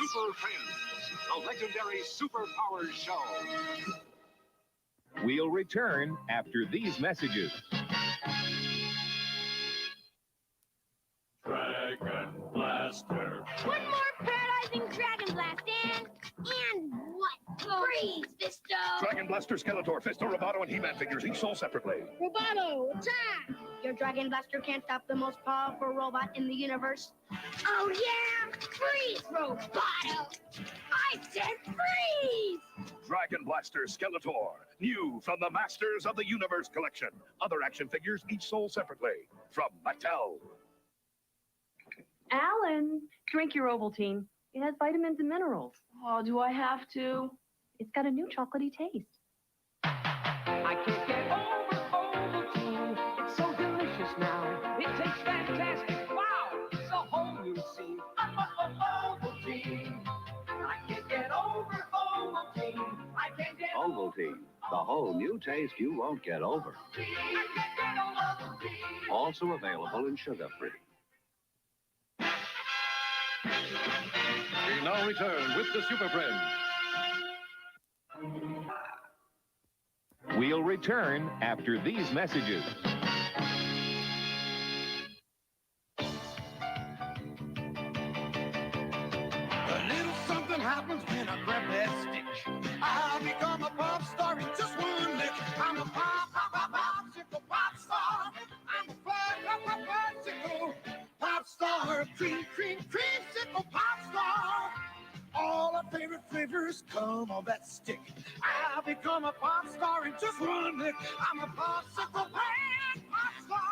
Super Friends, the legendary Superpowers show. We'll return after these messages. Dragon Blaster. One more paralyzing Dragon Blast, and what? Freeze, Fisto! Dragon Blaster, Skeletor, Fisto, Roboto, and He-Man figures, each sold separately. Roboto, attack! Your Dragon Blaster can't stop the most powerful robot in the universe. Oh, yeah? Freeze, Roboto! I said freeze! Dragon Blaster, Skeletor, new from the Masters of the Universe collection. Other action figures, each sold separately. From Mattel. Alan, drink your Ovaltine. It has vitamins and minerals. Oh, do I have to? It's got a new chocolatey taste. I can't get over Ovaltine. It's so delicious now. It tastes fantastic. Wow, it's a whole new scene. Ovaltine. I can't get over Ovaltine. I can't get Ovaltine, the whole new taste you won't get over. I can't get Ovaltine. Also available in sugar-free. We now return with the Super Friends. We'll return after these messages. A little something happens when I grab that stick. I'll become a pop star in just one lick. I'm a popsicle pop star. I'm a popsicle pop star. Creamsicle pop star. All our favorite flavors come on that stick. I'll become a pop star in just one lick. I'm a popsicle pop star.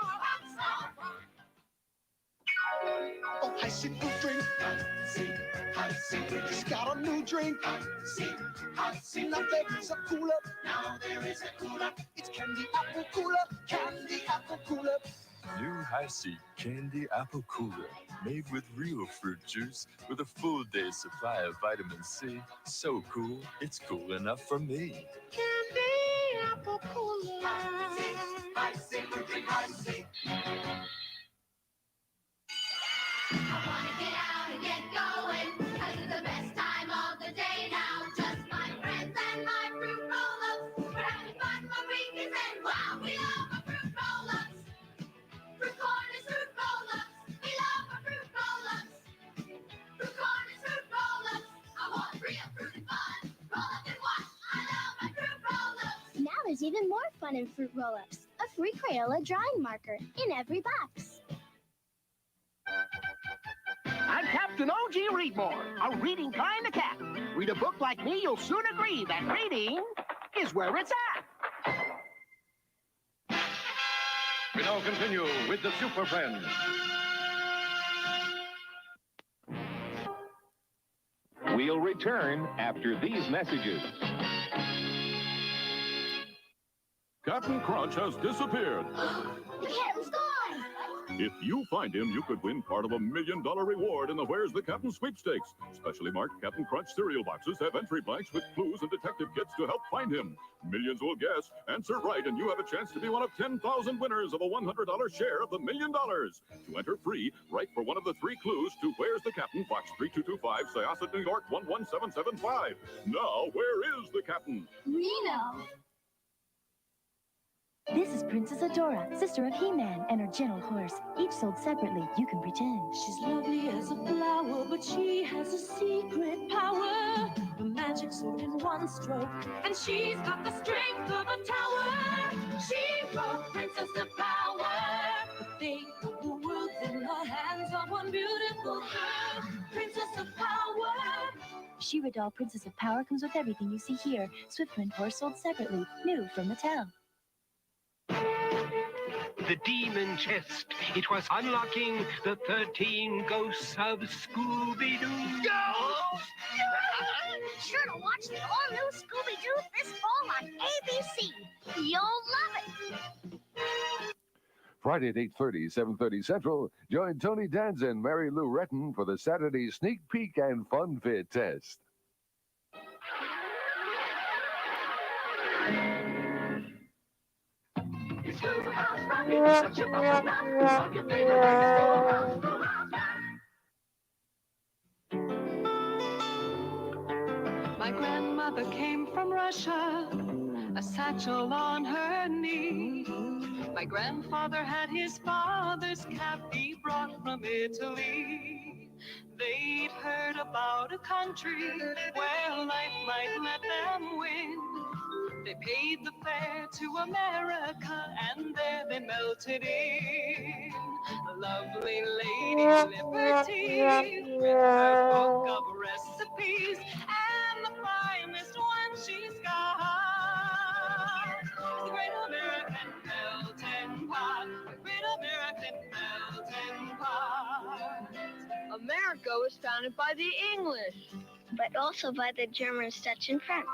Oh, icicle drink. It's got a new drink. Now there is a cool up. Now there is a cool up. It's candy apple cool up. Candy apple cool up. New Hi-C Candy Apple Cooler, made with real fruit juice with a full day's supply of vitamin C. So cool, it's cool enough for me. Candy apple cooler. Hi-C, drink Hi-C. I want to get out and get going, 'cause it's the best time of the day now. Just my friends and my fruit roll-ups. We're having fun for weekends and wow, we love our fruit roll-ups. Fruit corn is fruit roll-ups. We love our fruit roll-ups. Fruit corn is fruit roll-ups. I want real fruit and fun. Roll up and watch. I love my fruit roll-ups. Now there's even more fun in fruit roll-ups. A free Crayola drawing marker in every box. I'm Captain O.G. Readmore, a reading kind of cat. Read a book like me, you'll soon agree that reading is where it's at. We now continue with the Super Friends. We'll return after these messages. Captain Crunch has disappeared. The captain's gone. If you find him, you could win part of $1 million reward in the Where's the Captain sweepstakes. Specially marked Captain Crunch cereal boxes have entry blanks with clues and detective kits to help find him. Millions will guess, answer right, and you have a chance to be one of 10,000 winners of a $100 share of the $1 million. To enter free, write for one of the 3 clues to Where's the Captain, Box 3225, Syosset, New York 11775. Now, where is the Captain? Reno. This is Princess Adora, sister of He-Man, and her gentle horse. Each sold separately, you can pretend. She's lovely as a flower, but she has a secret power. The magic sword in one stroke, and she's got the strength of a tower. She brought Princess of Power. The fate of the world's in the hands of one beautiful girl. Princess of Power. She-Ra doll Princess of Power comes with everything you see here. Swiftwind horse sold separately, new from Mattel. The demon chest. It was unlocking the 13 ghosts of Scooby-Doo. Ghosts! Sure to watch the all-new Scooby-Doo this fall on ABC. You'll love it. Friday at 8:30, 7:30 Central, join Tony Danza and Mary Lou Retton for the Saturday Sneak Peek and Fun Fit Test. My grandmother came from Russia, a satchel on her knee. My grandfather had his father's cap he brought from Italy. They'd heard about a country where life might let them win. They paid the fare to America and there they melted in. A lovely lady Liberty with her book of recipes and the finest one she's got. The great American melting pot, the great American melting pot. America was founded by the English, But also by the Germans, Dutch, and French.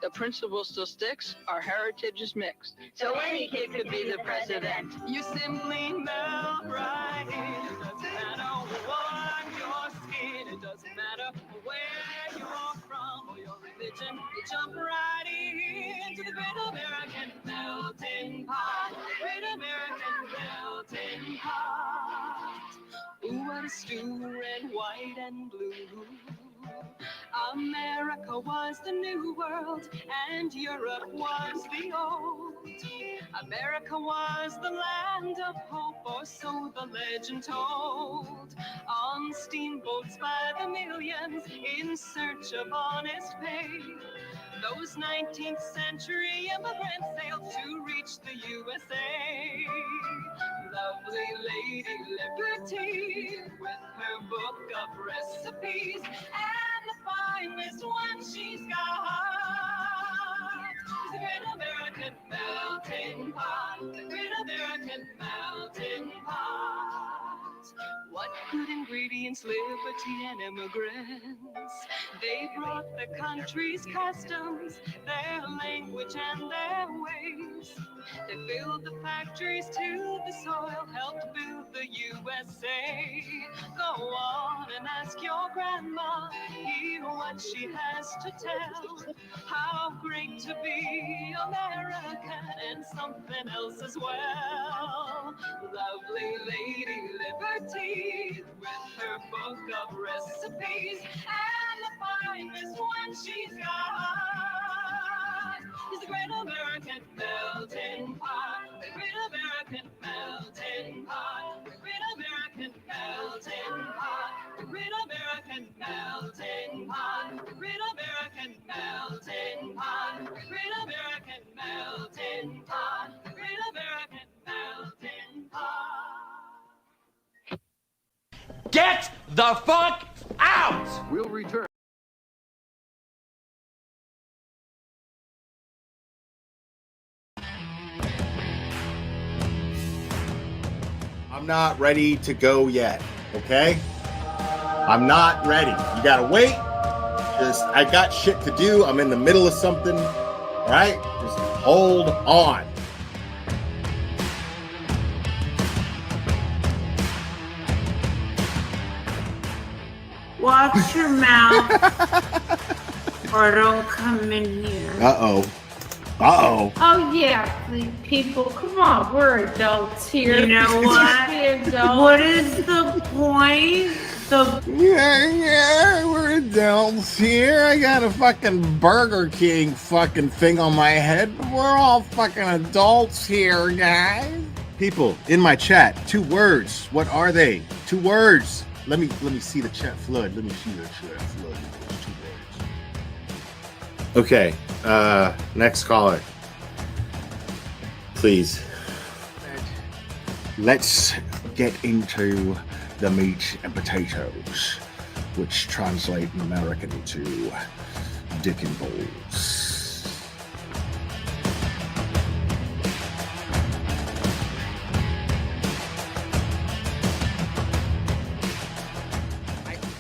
the principle still sticks, our heritage is mixed. So any kid could be the president. You simply melt right in. It doesn't matter what your skin, it doesn't matter where you're from or your religion. You jump right into the great American melting pot. Great American melting pot. Ooh, what a stew, red, white, and blue. America was the new world and Europe was the old. America was the land of hope, or so the legend told. On steamboats by the millions in search of honest pay, those 19th century immigrants sailed to reach the USA. Lovely Lady Liberty with her book of recipes and the finest one she's got. The great American melting pot, the great American melting pot. What good ingredients, liberty and immigrants? They brought the country's customs, their language and their ways. They filled the factories to the soil, helped build the USA. Go on and ask your grandma, hear what she has to tell. How great to be American and something else as well. Lovely Lady Liberty with her book of recipes and the finest one she's got is the great American melting pot. The great American melting pot. The great American melting pot. The great American melting pot. The great American melting pot. The great American melting pot. The great American melting pot. Get the fuck out! We'll return. I'm not ready to go yet, okay? I'm not ready. You gotta wait. I got shit to do. I'm in the middle of something, all right? Just hold on. Watch your mouth or don't come in here. Uh-oh. Oh, yeah, people, come on, we're adults here. You know what? What is the point? Yeah, we're adults here. I got a fucking Burger King fucking thing on my head. We're all fucking adults here, guys. People in my chat, 2 words. What are they? 2 words. Let me see the chat flood. Let me see the chat flood. 2 words. Okay, next caller. Please. Let's get into the meat and potatoes, which translate in American to dick and balls.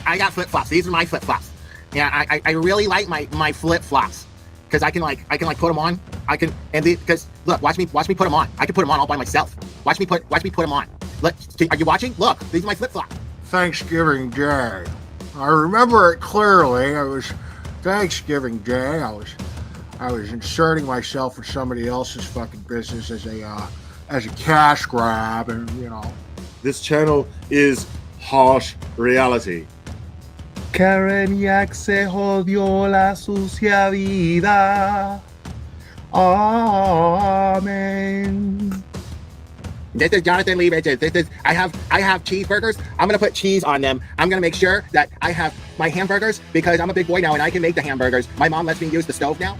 I got flip flops. These are my flip flops. Yeah, I really like my flip flops because I can put them on. Because look, watch me put them on. I can put them on all by myself. Watch me put them on. Look, are you watching? Look, these are my flip flops. Thanksgiving Day. I remember it clearly. It was Thanksgiving Day. I was inserting myself in somebody else's fucking business as a cash grab, and you know. This channel is harsh reality. Kareniak se jodió la sucia vida. Amen. This is Jonathan Lee Riches. I have cheeseburgers. I'm gonna put cheese on them. I'm gonna make sure that I have my hamburgers because I'm a big boy now and I can make the hamburgers. My mom lets me use the stove now.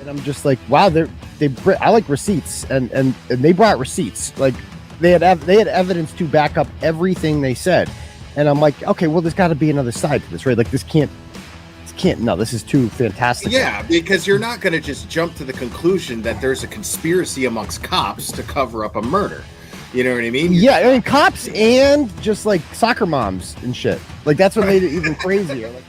And I'm just like, wow, I like receipts, and they brought receipts. Like they had evidence to back up everything they said. And I'm like, okay, well, there's got to be another side to this, right? Like this can't. No, this is too fantastic. Yeah, because you're not going to just jump to the conclusion that there's a conspiracy amongst cops to cover up a murder. You know what I mean? Yeah, I mean, cops and just like soccer moms and shit. Like that's what made it even crazier. Like,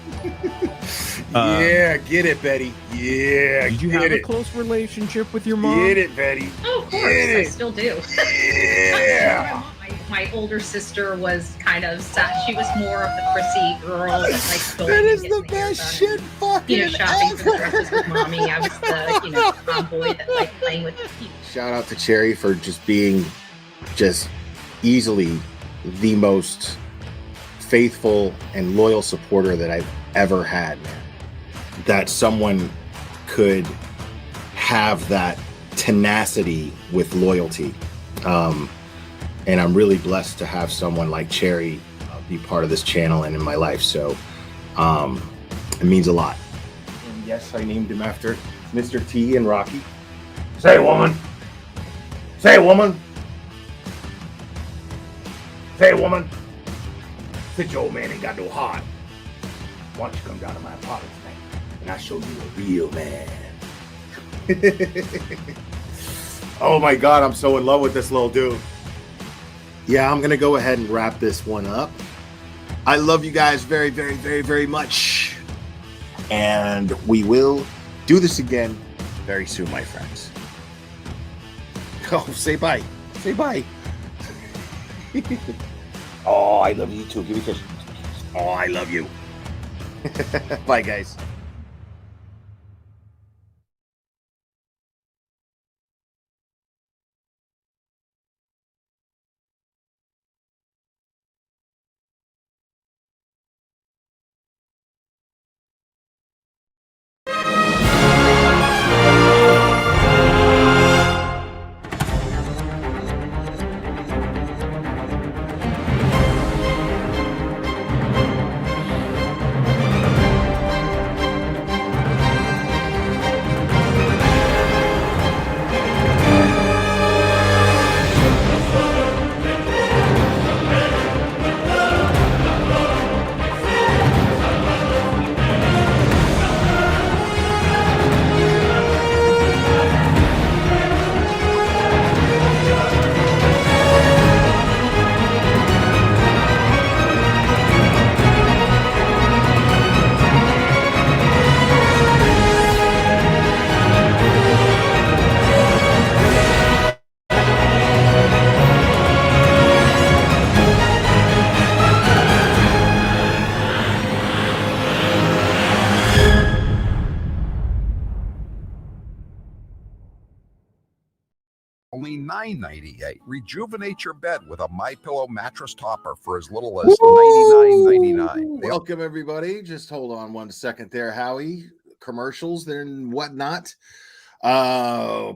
yeah, get it, Betty. Yeah, did you have a close relationship with your mom? Get it, Betty. Oh, of course, I still do. Yeah. My older sister was kind of sad. She was more of the prissy girl that like going That is and the getting their hair best done shit and, fucking shopping for ever. dresses with mommy. I was the tomboy that like playing with the people. Shout out to Cherry for just being just easily the most faithful and loyal supporter that I've ever had. That someone could have that tenacity with loyalty. And I'm really blessed to have someone like Cherry be part of this channel and in my life. So it means a lot. And yes, I named him after Mr. T and Rocky. Say, woman. Say, woman. Say, woman. Since your old man ain't got no heart, why don't you come down to my apartment tonight and I'll show you a real man. Oh my God, I'm so in love with this little dude. Yeah, I'm going to go ahead and wrap this one up. I love you guys very, very, very, very much. And we will do this again very soon, my friends. Oh, say bye. Say bye. Oh, I love you too. Give me a kiss. Oh, I love you. Bye, guys. Only $9.98. Rejuvenate your bed with a MyPillow mattress topper for as little as $99.99. Welcome, everybody. Just hold on one second there, Howie. Commercials and whatnot.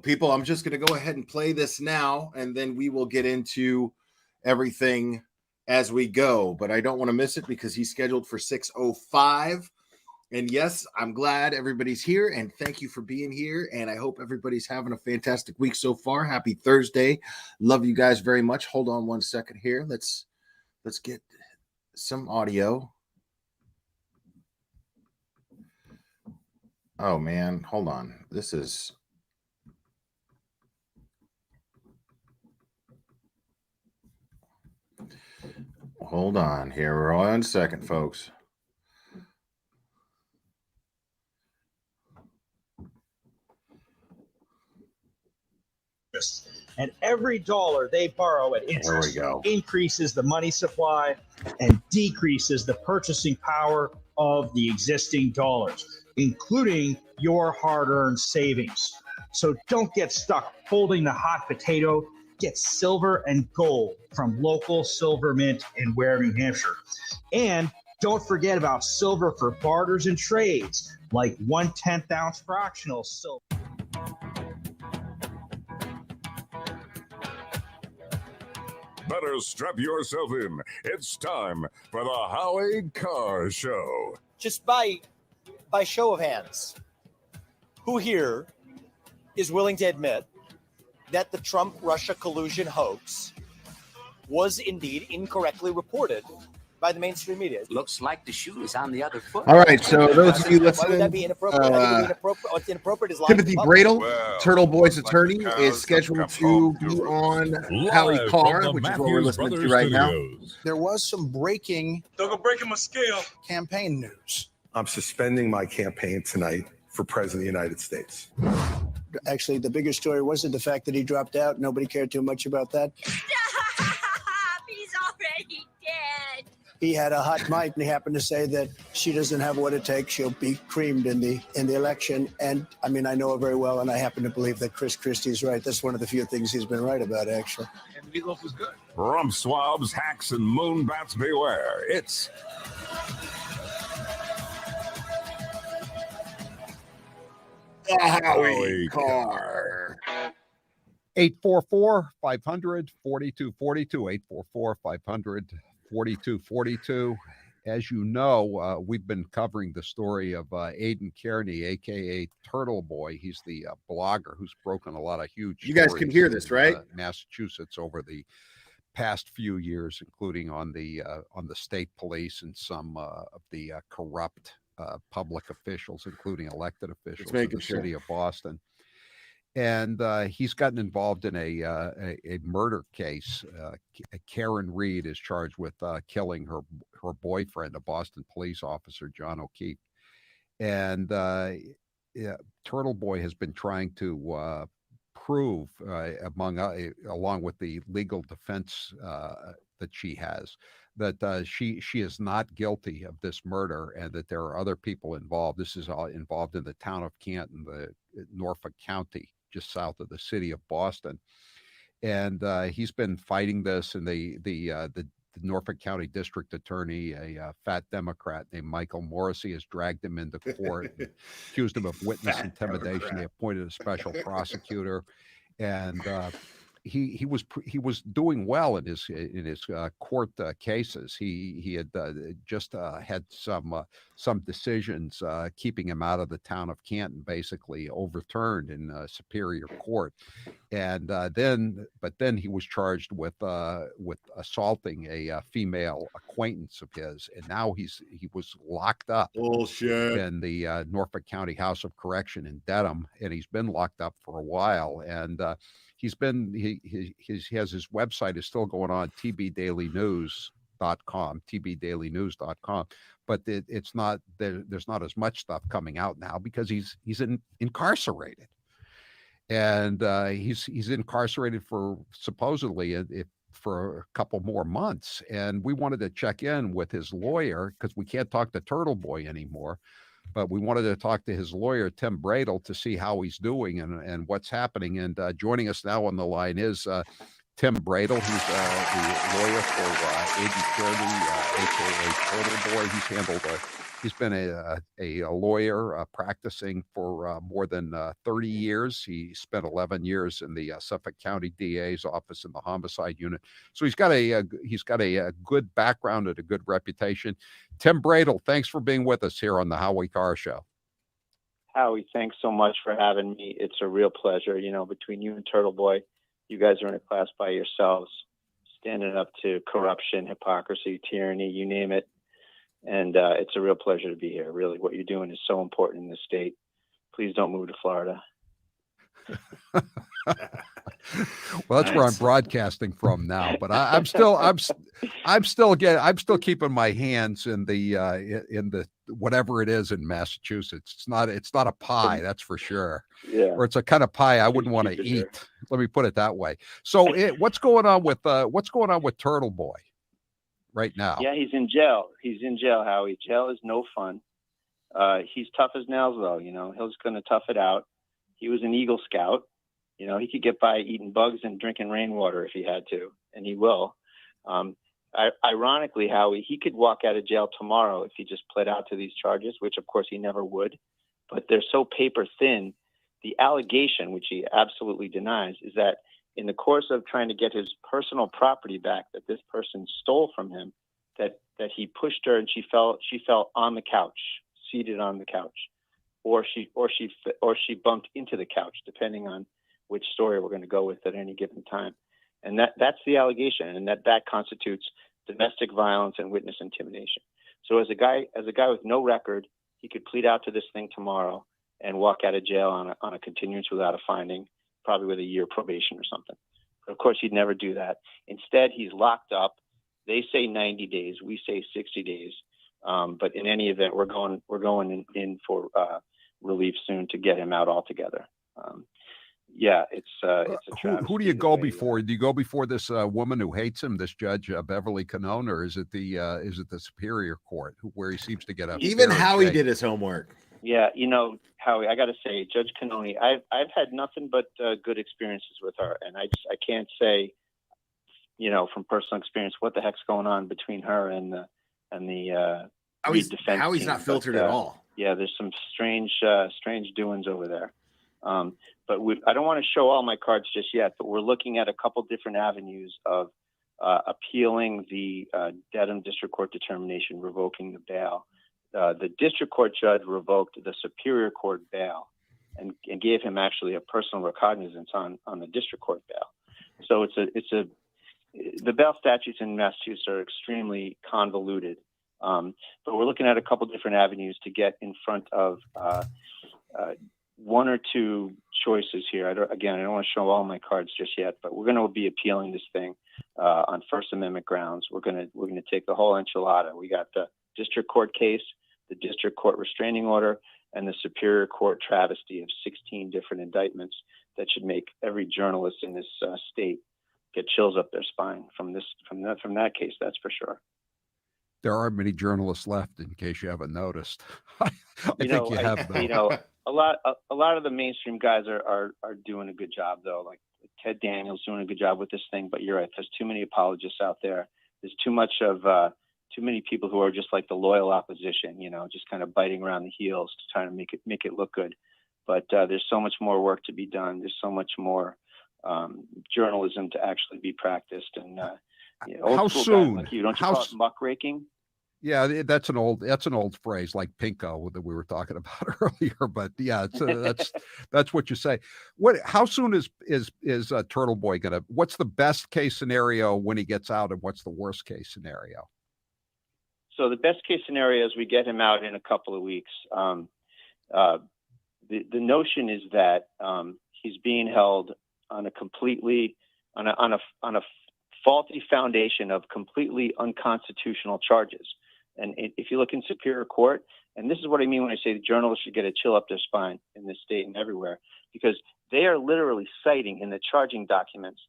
People, I'm just going to go ahead and play this now, and then we will get into everything as we go, but I don't want to miss it because he's scheduled for 6:05. And yes, I'm glad everybody's here, and thank you for being here. And I hope everybody's having a fantastic week so far. Happy Thursday. Love you guys very much. Hold on one second here. Let's get some audio. Oh man, hold on. This is hold on here. We're on second, folks. And every dollar they borrow at interest increases the money supply and decreases the purchasing power of the existing dollars, including your hard-earned savings. So don't get stuck holding the hot potato. Get silver and gold from local Silver Mint in Ware, New Hampshire. And don't forget about silver for barters and trades, like 1/10 ounce fractional silver. Better strap yourself in. It's time for the Howie Carr Show. Just by show of hands, who here is willing to admit that the Trump-Russia collusion hoax was indeed incorrectly reported by the mainstream media? Looks like the shoe is on the other foot. All right, so those of you listening, Why would that be inappropriate? What's inappropriate is lying Timothy to the public. Bradle, Turtleboy's attorney, is scheduled to be on Howie Carr, which is what we're listening to right now. There was some breaking campaign news. I'm suspending my campaign tonight for President of the United States. Actually, the bigger story wasn't the fact that he dropped out. Nobody cared too much about that. He's already dead. He had a hot mic, and he happened to say that she doesn't have what it takes. She'll be creamed in the election. And I mean, I know her very well, and I happen to believe that Chris Christie's right. That's one of the few things he's been right about, actually. And meatloaf was good. Rump swabs, hacks, and moonbats beware. It's Howie Carr. 844-500-4242, 844-500-4242. As you know, we've been covering the story of Aidan Kearney, a.k.a. Turtleboy. He's the blogger who's broken a lot of huge You guys can hear this, right? Massachusetts over the past few years, including on the state police and some of the corrupt public officials, including elected officials in the city of Boston. And he's gotten involved in a murder case. Karen Reed is charged with killing her boyfriend, a Boston police officer, John O'Keefe. And Turtleboy has been trying to prove, along with the legal defense that she has, that she is not guilty of this murder and that there are other people involved. This is all involved in the town of Canton, the Norfolk County, just south of the city of Boston. And he's been fighting this, and the Norfolk County District Attorney, a fat Democrat named Michael Morrissey, has dragged him into court, and accused him of witness intimidation. They appointed a special prosecutor, and he was doing well in his court cases. He had just had some decisions keeping him out of the town of Canton basically overturned in Superior Court, and then he was charged with assaulting a female acquaintance of his, and now he was locked up in the Norfolk County House of Correction in Dedham, and he's been locked up for a while, and he has his website is still going on, tbdailynews.com, but it's not there's not as much stuff coming out now because he's incarcerated, and he's incarcerated for supposedly for a couple more months, and we wanted to check in with his lawyer because we can't talk to Turtleboy anymore. But we wanted to talk to his lawyer, Tim Bradle, to see how he's doing and what's happening. And joining us now on the line is Tim Bradle. He's the lawyer for Aidan Kearney, a.k.a. Turtleboy. He's been a lawyer practicing for more than 30 years. He spent 11 years in the Suffolk County DA's office in the homicide unit. So he's got a good background and a good reputation. Tim Bradle, thanks for being with us here on the Howie Carr Show. Howie, thanks so much for having me. It's a real pleasure. You know, between you and Turtleboy, you guys are in a class by yourselves, standing up to corruption, hypocrisy, tyranny, you name it. And it's a real pleasure to be here. Really, what you're doing is so important in this state. Please don't move to Florida. Well, that's where I'm broadcasting from now, but I'm still keeping my hands in the whatever it is in Massachusetts. It's not a pie, that's for sure. Yeah. Or it's a kind of pie I wouldn't want to eat. Sure. Let me put it that way. So what's going on with Turtleboy right now? Yeah, he's in jail. He's in jail, Howie. Jail is no fun. He's tough as nails, though. You know, he's going to tough it out. He was an Eagle Scout. You know, he could get by eating bugs and drinking rainwater if he had to, and he will. Ironically, Howie, he could walk out of jail tomorrow if he just pled out to these charges, which of course he never would. But they're so paper thin. The allegation, which he absolutely denies, is that in the course of trying to get his personal property back that this person stole from him, that he pushed her and she fell on the couch, seated on the couch, or she bumped into the couch, depending on which story we're going to go with at any given time. And that's the allegation, and that constitutes domestic violence and witness intimidation. So as a guy with no record, he could plead out to this thing tomorrow and walk out of jail on a continuance without a finding, probably with a year probation or something. But of course, he'd never do that. Instead, he's locked up. They say 90 days. We say 60 days. But in any event, we're going in for relief soon to get him out altogether. Yeah, it's a travesty. Who do you go before? Do you go before this woman who hates him, this Judge Beverly Canone, or is it the Superior Court where he seems to get a even Howie did his homework? Yeah, you know, Howie, I got to say, Judge Canone, I've had nothing but good experiences with her, and I can't say, you know, from personal experience what the heck's going on between her and the defense Howie's team. not filtered at all. Yeah, there's some strange doings over there. But I don't want to show all my cards just yet, but we're looking at a couple different avenues of appealing the Dedham District Court determination, revoking the bail. The District Court judge revoked the Superior Court bail and gave him actually a personal recognizance on the District Court bail. So the bail statutes in Massachusetts are extremely convoluted. But we're looking at a couple different avenues to get in front of one or two choices here. I don't want to show all my cards just yet, but we're going to be appealing this thing on First Amendment grounds. We're going to take the whole enchilada. We got the District Court case, the District Court restraining order, and the Superior Court travesty of 16 different indictments that should make every journalist in this state get chills up their spine from that case. That's for sure. There aren't many journalists left, in case you haven't noticed. I think you have. You know, a lot of the mainstream guys are doing a good job, though. Like Ted Daniels doing a good job with this thing. But you're right. There's too many apologists out there. There's too many people who are just like the loyal opposition. You know, just kind of biting around the heels to try to make it look good. But there's so much more work to be done. There's so much more journalism to actually be practiced. And how soon? Like you don't you call it muckraking? Yeah, that's an old phrase, like pinko that we were talking about earlier. But yeah, that's what you say. How soon is Turtleboy gonna? What's the best case scenario when he gets out, and what's the worst case scenario? So the best case scenario is we get him out in a couple of weeks. The notion is that he's being held on a faulty foundation of completely unconstitutional charges. And if you look in Superior Court, and this is what I mean when I say the journalists should get a chill up their spine in this state and everywhere, because they are literally citing in the charging documents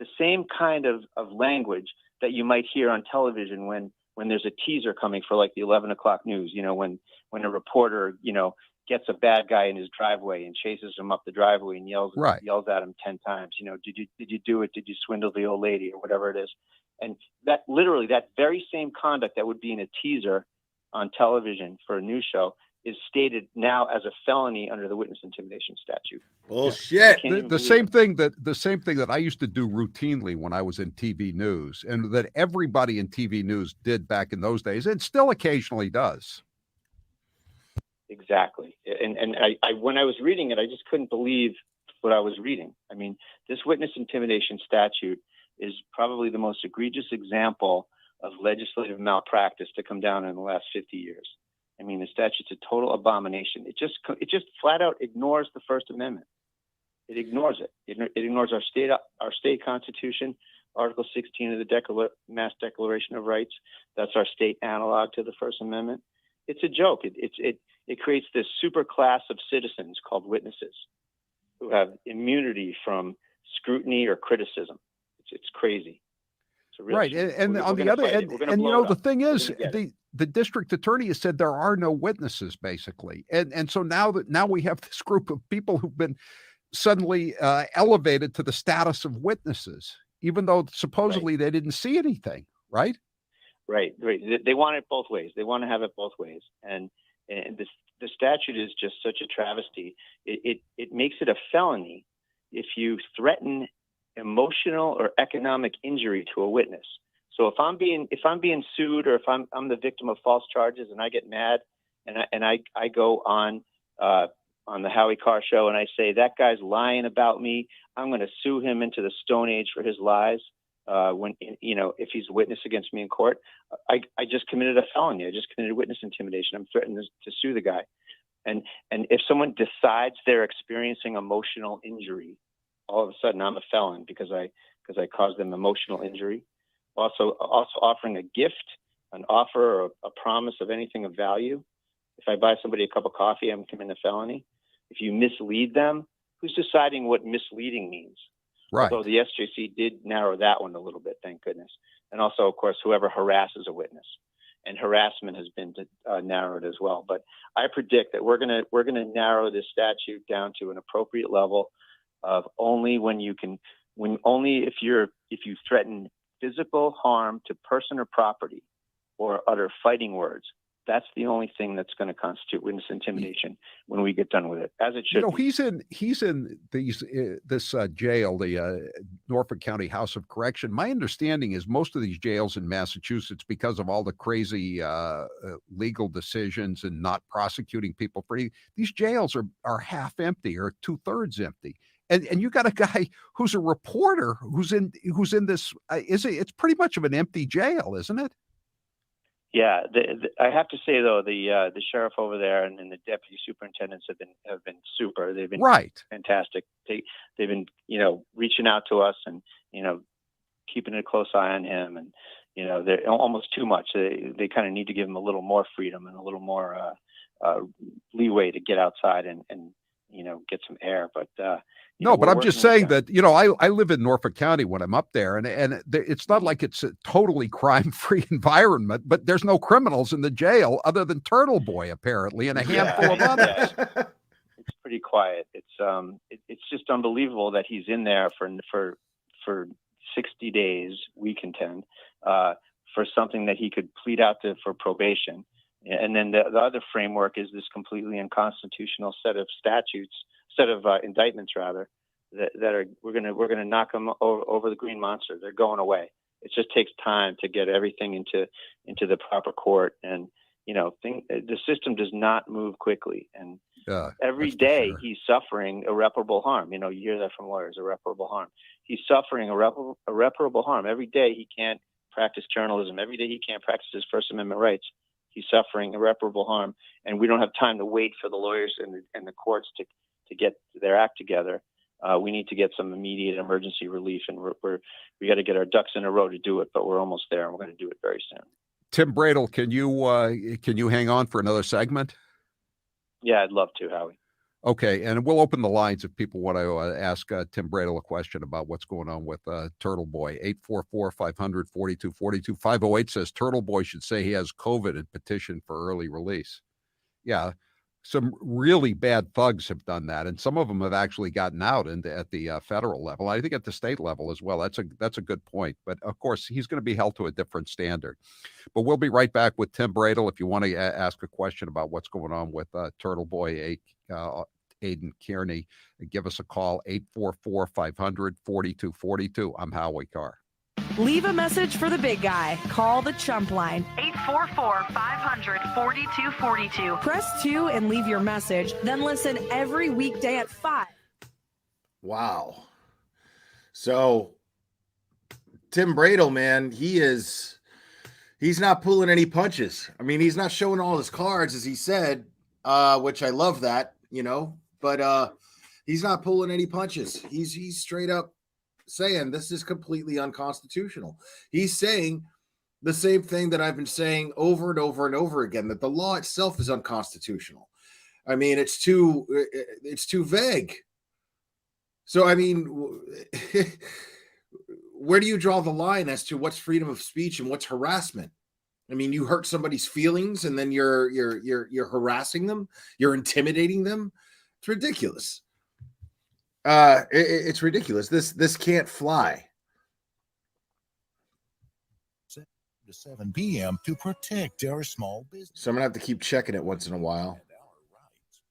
the same kind of language that you might hear on television when there's a teaser coming for like the 11 o'clock news, you know, when a reporter, you know, gets a bad guy in his driveway and chases him up the driveway and yells at him 10 times, you know, did you do it? Did you swindle the old lady or whatever it is? And that very same conduct that would be in a teaser on television for a news show is stated now as a felony under the witness intimidation statute. Bullshit. The same thing that I used to do routinely when I was in TV news, and that everybody in TV news did back in those days, and still occasionally does. Exactly. And I when I was reading it, I just couldn't believe what I was reading. I mean, this witness intimidation statute is probably the most egregious example of legislative malpractice to come down in the last 50 years. I mean, the statute's a total abomination. It just flat out ignores the First Amendment. It ignores it. It ignores our state constitution, Article 16 of the Mass Declaration of Rights. That's our state analog to the First Amendment. It's a joke. It creates this super class of citizens called witnesses who have immunity from scrutiny or criticism. It's crazy. Right, and on the other end, and you know, the thing is, the district attorney has said there are no witnesses, basically, and so now we have this group of people who've been suddenly elevated to the status of witnesses, even though supposedly they didn't see anything, right? Right. They want it both ways. They want to have it both ways, and the statute is just such a travesty. It makes it a felony if you threaten emotional or economic injury to a witness. So if I'm being sued, or if I'm the victim of false charges and I get mad and I go on the Howie Carr show and I say that guy's lying about me, I'm going to sue him into the Stone Age for his lies. If he's a witness against me in court, I just committed a felony. I just committed witness intimidation. I'm threatening to sue the guy. And if someone decides they're experiencing emotional injury, all of a sudden I'm a felon because I caused them emotional injury. Also offering a gift, an offer, or a promise of anything of value. If I buy somebody a cup of coffee, I'm committing a felony. If you mislead them, who's deciding what misleading means? Right. Although the SJC did narrow that one a little bit, thank goodness. And also, of course, whoever harasses a witness, and harassment has been narrowed as well. But I predict that we're gonna narrow this statute down to an appropriate level of only if you threaten physical harm to person or property or utter fighting words. That's the only thing that's going to constitute witness intimidation when we get done with it, as it should. You know, he's in this jail, the Norfolk County House of Correction. My understanding is most of these jails in Massachusetts, because of all the crazy legal decisions and not prosecuting people for these jails are half empty or 2/3 empty. And you got a guy who's a reporter who's in this. It's pretty much of an empty jail, isn't it? Yeah, I have to say though, the sheriff over there and the deputy superintendents have been super. They've been fantastic. They've been reaching out to us and keeping a close eye on him, and they're almost too much. They kind of need to give him a little more freedom and a little more leeway to get outside and get some air. But no, but I'm just saying that, I live in Norfolk County when I'm up there, and it's not like it's a totally crime-free environment, but there's no criminals in the jail other than Turtleboy, apparently, and a handful of others. It's pretty quiet. It's just unbelievable that he's in there for 60 days, we contend, for something that he could plead out to for probation. And then the other framework is this completely unconstitutional set of indictments rather, that are we're gonna knock them over the green monster. They're going away. It just takes time to get everything into the proper court, and the system does not move quickly. And every day he's suffering irreparable harm. You hear that from lawyers, irreparable harm. He's suffering irreparable harm every day. He can't practice journalism. Every day he can't practice his First Amendment rights. He's suffering irreparable harm, and we don't have time to wait for the lawyers and the courts to get their act together. We need to get some immediate emergency relief, and we got to get our ducks in a row to do it. But we're almost there, and we're going to do it very soon. Tim Bradel, can you hang on for another segment? Yeah, I'd love to, Howie. Okay, and we'll open the lines if people want to ask Tim Bradel a question about what's going on with Turtleboy. 844-500-4242. 508 says Turtleboy should say he has COVID and petition for early release. Yeah, some really bad thugs have done that, and some of them have actually gotten out at the federal level. I think at the state level as well. That's a good point. But of course, he's going to be held to a different standard. But we'll be right back with Tim Bradle. If you want to ask a question about what's going on with Turtleboy, Aiden Kearney, give us a call, 844-500-4242. I'm Howie Carr. Leave a message for the big guy. Call the Chump line, 844-500-4242. Press 2 and leave your message. Then listen every weekday at 5. Wow. So Tim Bradle, man, he's not pulling any punches. I mean, he's not showing all his cards, as he said, which I love that, but he's not pulling any punches. He's straight up saying this is completely unconstitutional. He's saying the same thing that I've been saying over and over and over again, that the law itself is unconstitutional. I mean, it's too vague. So, I mean, where do you draw the line as to what's freedom of speech and what's harassment? I mean, you hurt somebody's feelings and then you're harassing them, you're intimidating them. It's ridiculous. It's ridiculous. This can't fly. To 7 p.m. to protect our small business. So I'm gonna have to keep checking it once in a while.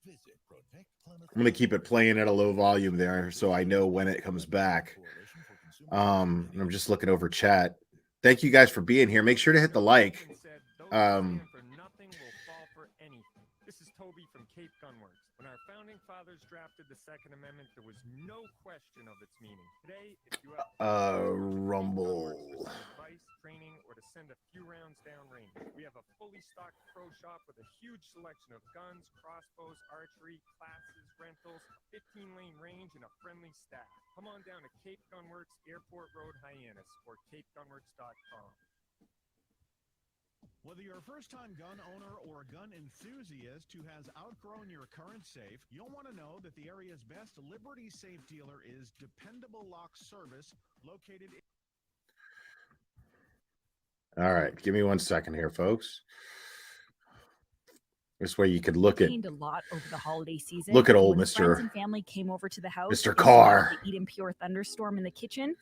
I'm gonna keep it playing at a low volume there, so I know when it comes back. And I'm just looking over chat. Thank you guys for being here. Make sure to hit the like. This is Toby from Cape Gunworks. When our founding fathers drafted the Second Amendment, there was no question of its meaning. Today, if you have Rumble. advice, training, or to send a few rounds downrange, we have a fully stocked pro shop with a huge selection of guns, crossbows, archery, classes, rentals, a 15-lane range, and a friendly staff. Come on down to Cape Gunworks, Airport Road, Hyannis, or capegunworks.com. Whether you're a first-time gun owner or a gun enthusiast who has outgrown your current safe, you'll want to know that the area's best Liberty safe dealer is Dependable Lock Service, located in... All right, give me 1 second here, folks. This way you could look at a lot over the holiday season. Look at old When Mr. friends and family came over to the house. Mr. Carr. The Eden Pure thunderstorm in the kitchen.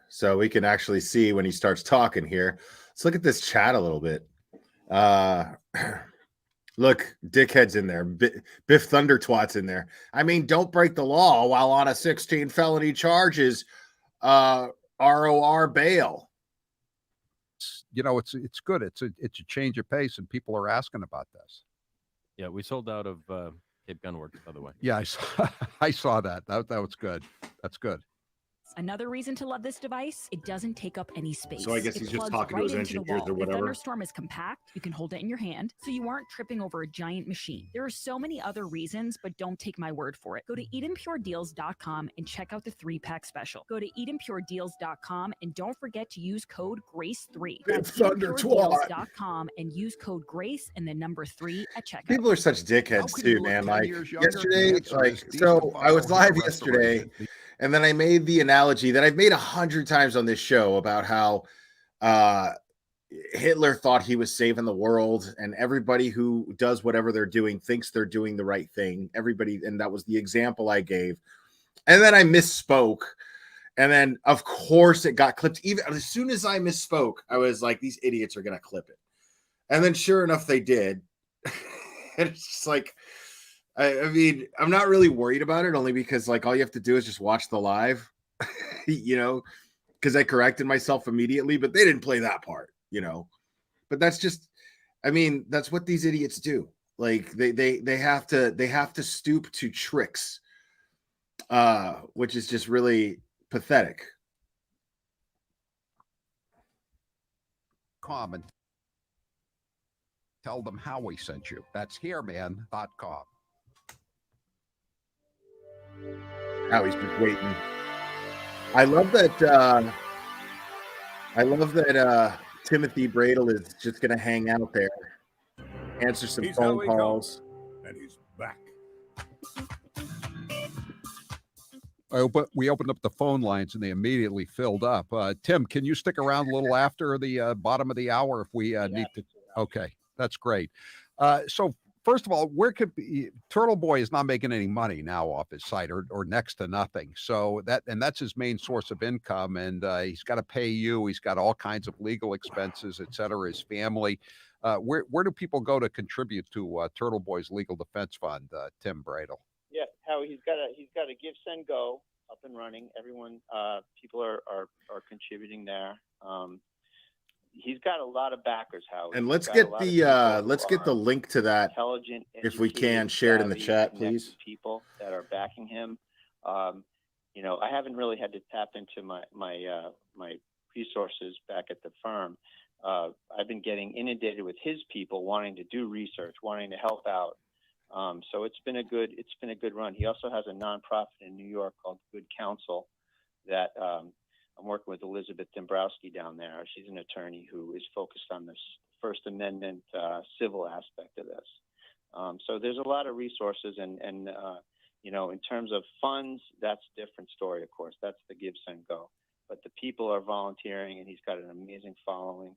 So we can actually see when he starts talking here. Let's look at this chat a little bit. Look, dickhead's in there. Biff Thundertwat's in there. I mean, don't break the law while on a 16 felony charges, ROR bail. It's good. It's a change of pace, and people are asking about this. Yeah, we sold out of Cape Gunworks, by the way. Yeah, I saw that. That was good. That's good. Another reason to love this device, it doesn't take up any space. So I guess it he's just plugs talking to his into the engineers wall. or whatever. The Thunderstorm is compact. You can hold it in your hand, so you aren't tripping over a giant machine. There are so many other reasons, but don't take my word for it. Go to EdenPureDeals.com and check out the 3-pack special. Go to EdenPureDeals.com and don't forget to use code GRACE3. That's EdenPureDeals.com and use code GRACE and the number 3 at checkout. People are such dickheads too, man. Like yesterday, so I was live yesterday. And then I made the analogy that I've made 100 times on this show about how Hitler thought he was saving the world, and everybody who does whatever they're doing thinks they're doing the right thing. Everybody, and that was the example I gave. And then I misspoke. And then, of course, it got clipped. Even as soon as I misspoke, I was like, these idiots are going to clip it. And then sure enough, they did. And it's just like, I mean, I'm not really worried about it, only because like all you have to do is just watch the live, because I corrected myself immediately, but they didn't play that part, but that's just, I mean, that's what these idiots do. Like they have to stoop to tricks, which is just really pathetic. Comment. Tell them Howie sent you. That's hereman.com. Howie's just waiting. I love that Timothy Bradle is just going to hang out there, answer some phone calls. And he's back. We opened up the phone lines and they immediately filled up. Tim, can you stick around a little after the bottom of the hour if we need to? Okay, that's great. So first of all, where could be, Turtleboy is not making any money now off his site, or next to nothing. So that's his main source of income, and he's got to pay you. He's got all kinds of legal expenses, et cetera. His family. Where do people go to contribute to Turtleboy's legal defense fund? Tim Bradel. Yeah, Howie, he's got a Give Send Go up and running. Everyone, people are contributing there. He's got a lot of backers, Howie. And let's get the link to that, intelligent, if we can, share it in the chat, please. People that are backing him. You know, I haven't really had to tap into my resources back at the firm. I've been getting inundated with his people wanting to do research, wanting to help out. So it's been a good run. He also has a nonprofit in New York called Good Counsel that I'm working with Elizabeth Dombrowski down there. She's an attorney who is focused on this First Amendment civil aspect of this. So there's a lot of resources, and you know, in terms of funds, that's a different story, of course. That's the Give, Send, Go. But the people are volunteering, and he's got an amazing following,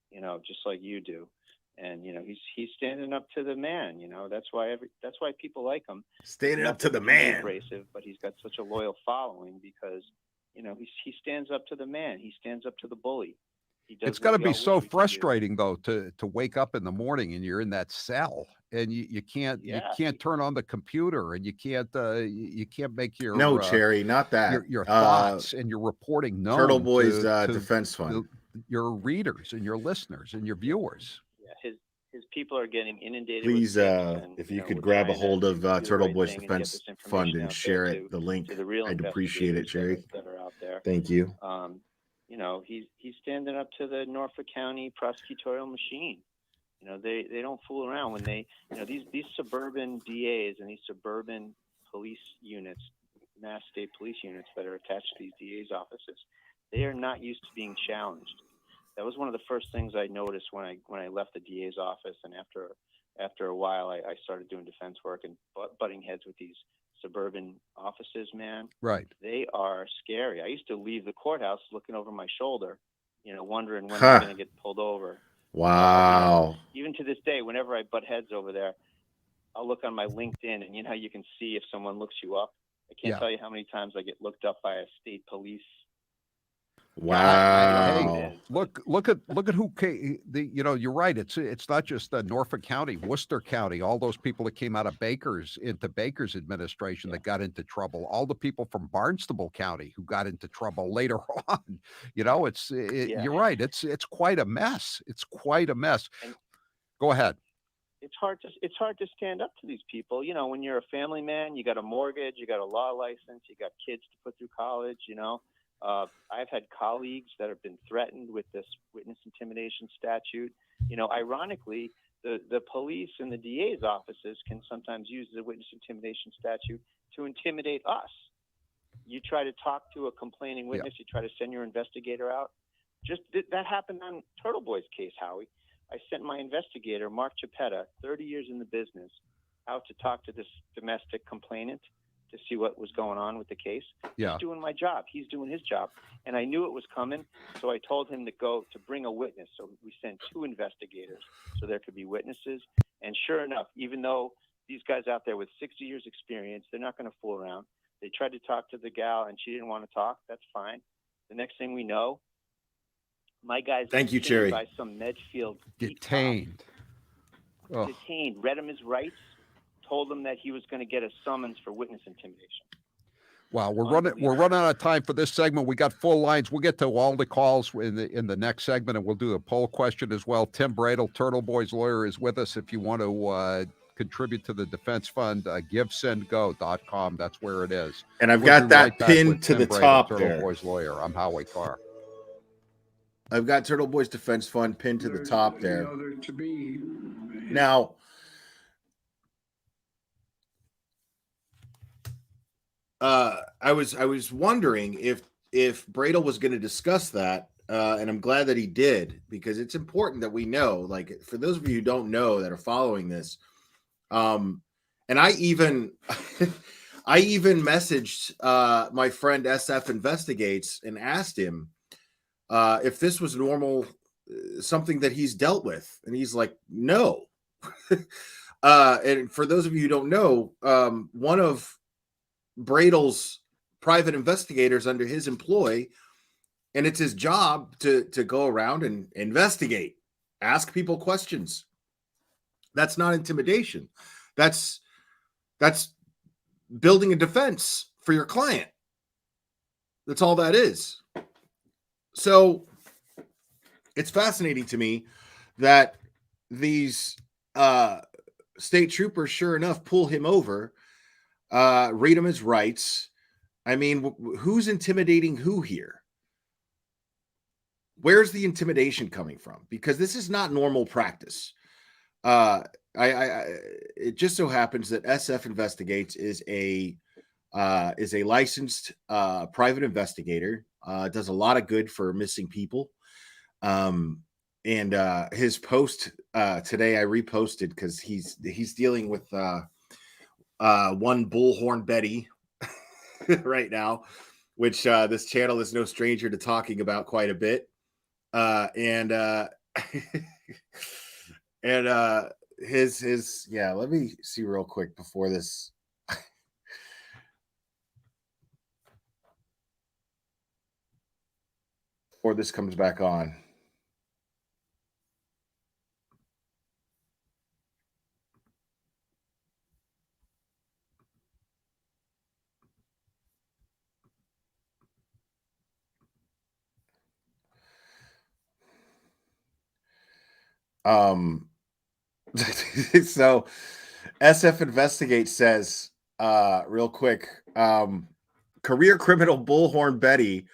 you know, just like you do. And you know, he's standing up to the man. You know, that's why people like him. Standing up to the man. Abrasive, but he's got such a loyal following because, you know, he stands up to the man. He stands up to the bully. It's got to be so frustrating though to wake up in the morning and you're in that cell and you can't turn on the computer and you can't make your Cherry, not that your thoughts and your reporting known. Turtleboy's defense fund. Your readers and your listeners and your viewers. Yeah, his people are getting inundated. Please, with if you could grab a hold of Turtleboy's defense fund and share it, the link, I'd appreciate it, Cherry. That are out there. Thank you. You know, he's standing up to the Norfolk County prosecutorial machine. You know, they don't fool around when they, you know, these suburban DAs and these suburban police units, mass state police units that are attached to these DAs offices, they are not used to being challenged. That was one of the first things I noticed when I left the DA's office, and after a while, I started doing defense work and butting heads with these suburban offices. Man, right? They are scary. I used to leave the courthouse looking over my shoulder, you know, wondering when I'm going to get pulled over. Wow. Even to this day, whenever I butt heads over there, I'll look on my LinkedIn, and you know how you can see if someone looks you up. I can't tell you how many times I get looked up by a state police. Wow. Hey, look at who came. You know, you're right. It's not just Norfolk County, Worcester County, all those people that came out of Baker's administration that got into trouble. All the people from Barnstable County who got into trouble later on. You know, you're right. It's quite a mess. It's quite a mess. Go ahead. It's hard to stand up to these people. You know, when you're a family man, you got a mortgage, you got a law license, you got kids to put through college, you know. I've had colleagues that have been threatened with this witness intimidation statute. You know, ironically, the police and the DA's offices can sometimes use the witness intimidation statute to intimidate us. You try to talk to a complaining witness, you try to send your investigator out. Just that happened on Turtleboy's case, Howie. I sent my investigator, Mark Chiappetta, 30 years in the business, out to talk to this domestic complainant to see what was going on with the case. Yeah. He's doing my job. He's doing his job. And I knew it was coming, so I told him to bring a witness. So we sent 2 investigators so there could be witnesses. And sure enough, even though these guys out there with 60 years experience, they're not going to fool around. They tried to talk to the gal, and she didn't want to talk. That's fine. The next thing we know, my guy's Cherry. by some Medfield detained. Detained, read him his rights, told him that he was going to get a summons for witness intimidation. Wow, we're running out of time for this segment. We got full lines. We'll get to all the calls in the next segment, and we'll do a poll question as well. Tim Bradel, Turtleboy's lawyer, is with us. If you want to contribute to the defense fund, givesendgo.com. That's where it is. And I've got that pinned to the top there. Turtleboy's lawyer. I'm Howie Carr. I've got Turtleboy's defense fund pinned to the top there. Now, I was wondering if Bradel was going to discuss that, and I'm glad that he did, because it's important that we know. Like, for those of you who don't know that are following this, and I even messaged my friend SF Investigates and asked him if this was normal, something that he's dealt with, and he's like, no. And for those of you who don't know, one of Bradle's private investigators under his employ, and it's his job to go around and investigate, ask people questions. That's not intimidation. That's building a defense for your client. That's all that is. So it's fascinating to me that these state troopers, sure enough, pull him over, read him his rights. I mean, who's intimidating who here? Where's the intimidation coming from? Because this is not normal practice. It just so happens that SF Investigates is a licensed private investigator. Does a lot of good for missing people. And his post today I reposted because he's dealing with one Bullhorn Betty right now, which this channel is no stranger to talking about quite a bit. And his yeah, let me see real quick before this. Before this comes back on. So SF Investigate says real quick, career criminal Bullhorn Betty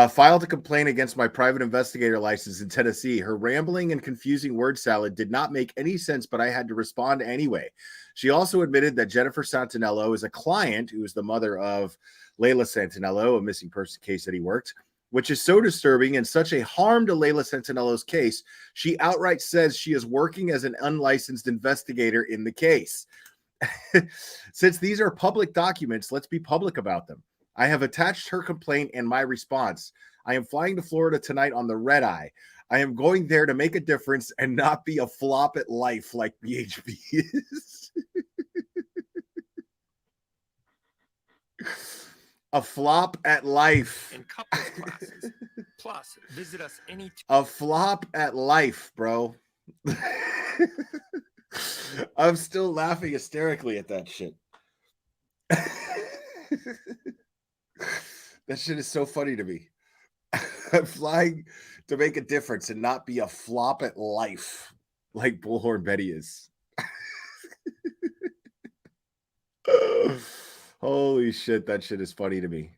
filed a complaint against my private investigator license in Tennessee. Her rambling and confusing word salad did not make any sense, but I had to respond anyway. She also admitted that Jennifer Santinello is a client who is the mother of Layla Santinello, a missing person case that he worked, which is so disturbing and such a harm to Layla Santinello's case. She outright says she is working as an unlicensed investigator in the case. Since these are public documents, let's be public about them. I have attached her complaint and my response. I am flying to Florida tonight on the red eye. I am going there to make a difference and not be a flop at life like BHB is. A flop at life. And couples classes. Plus, visit us any. A flop at life, bro. I'm still laughing hysterically at that shit. That shit is so funny to me. I'm flying to make a difference and not be a flop at life like Bullhorn Betty is. Holy shit, that shit is funny to me.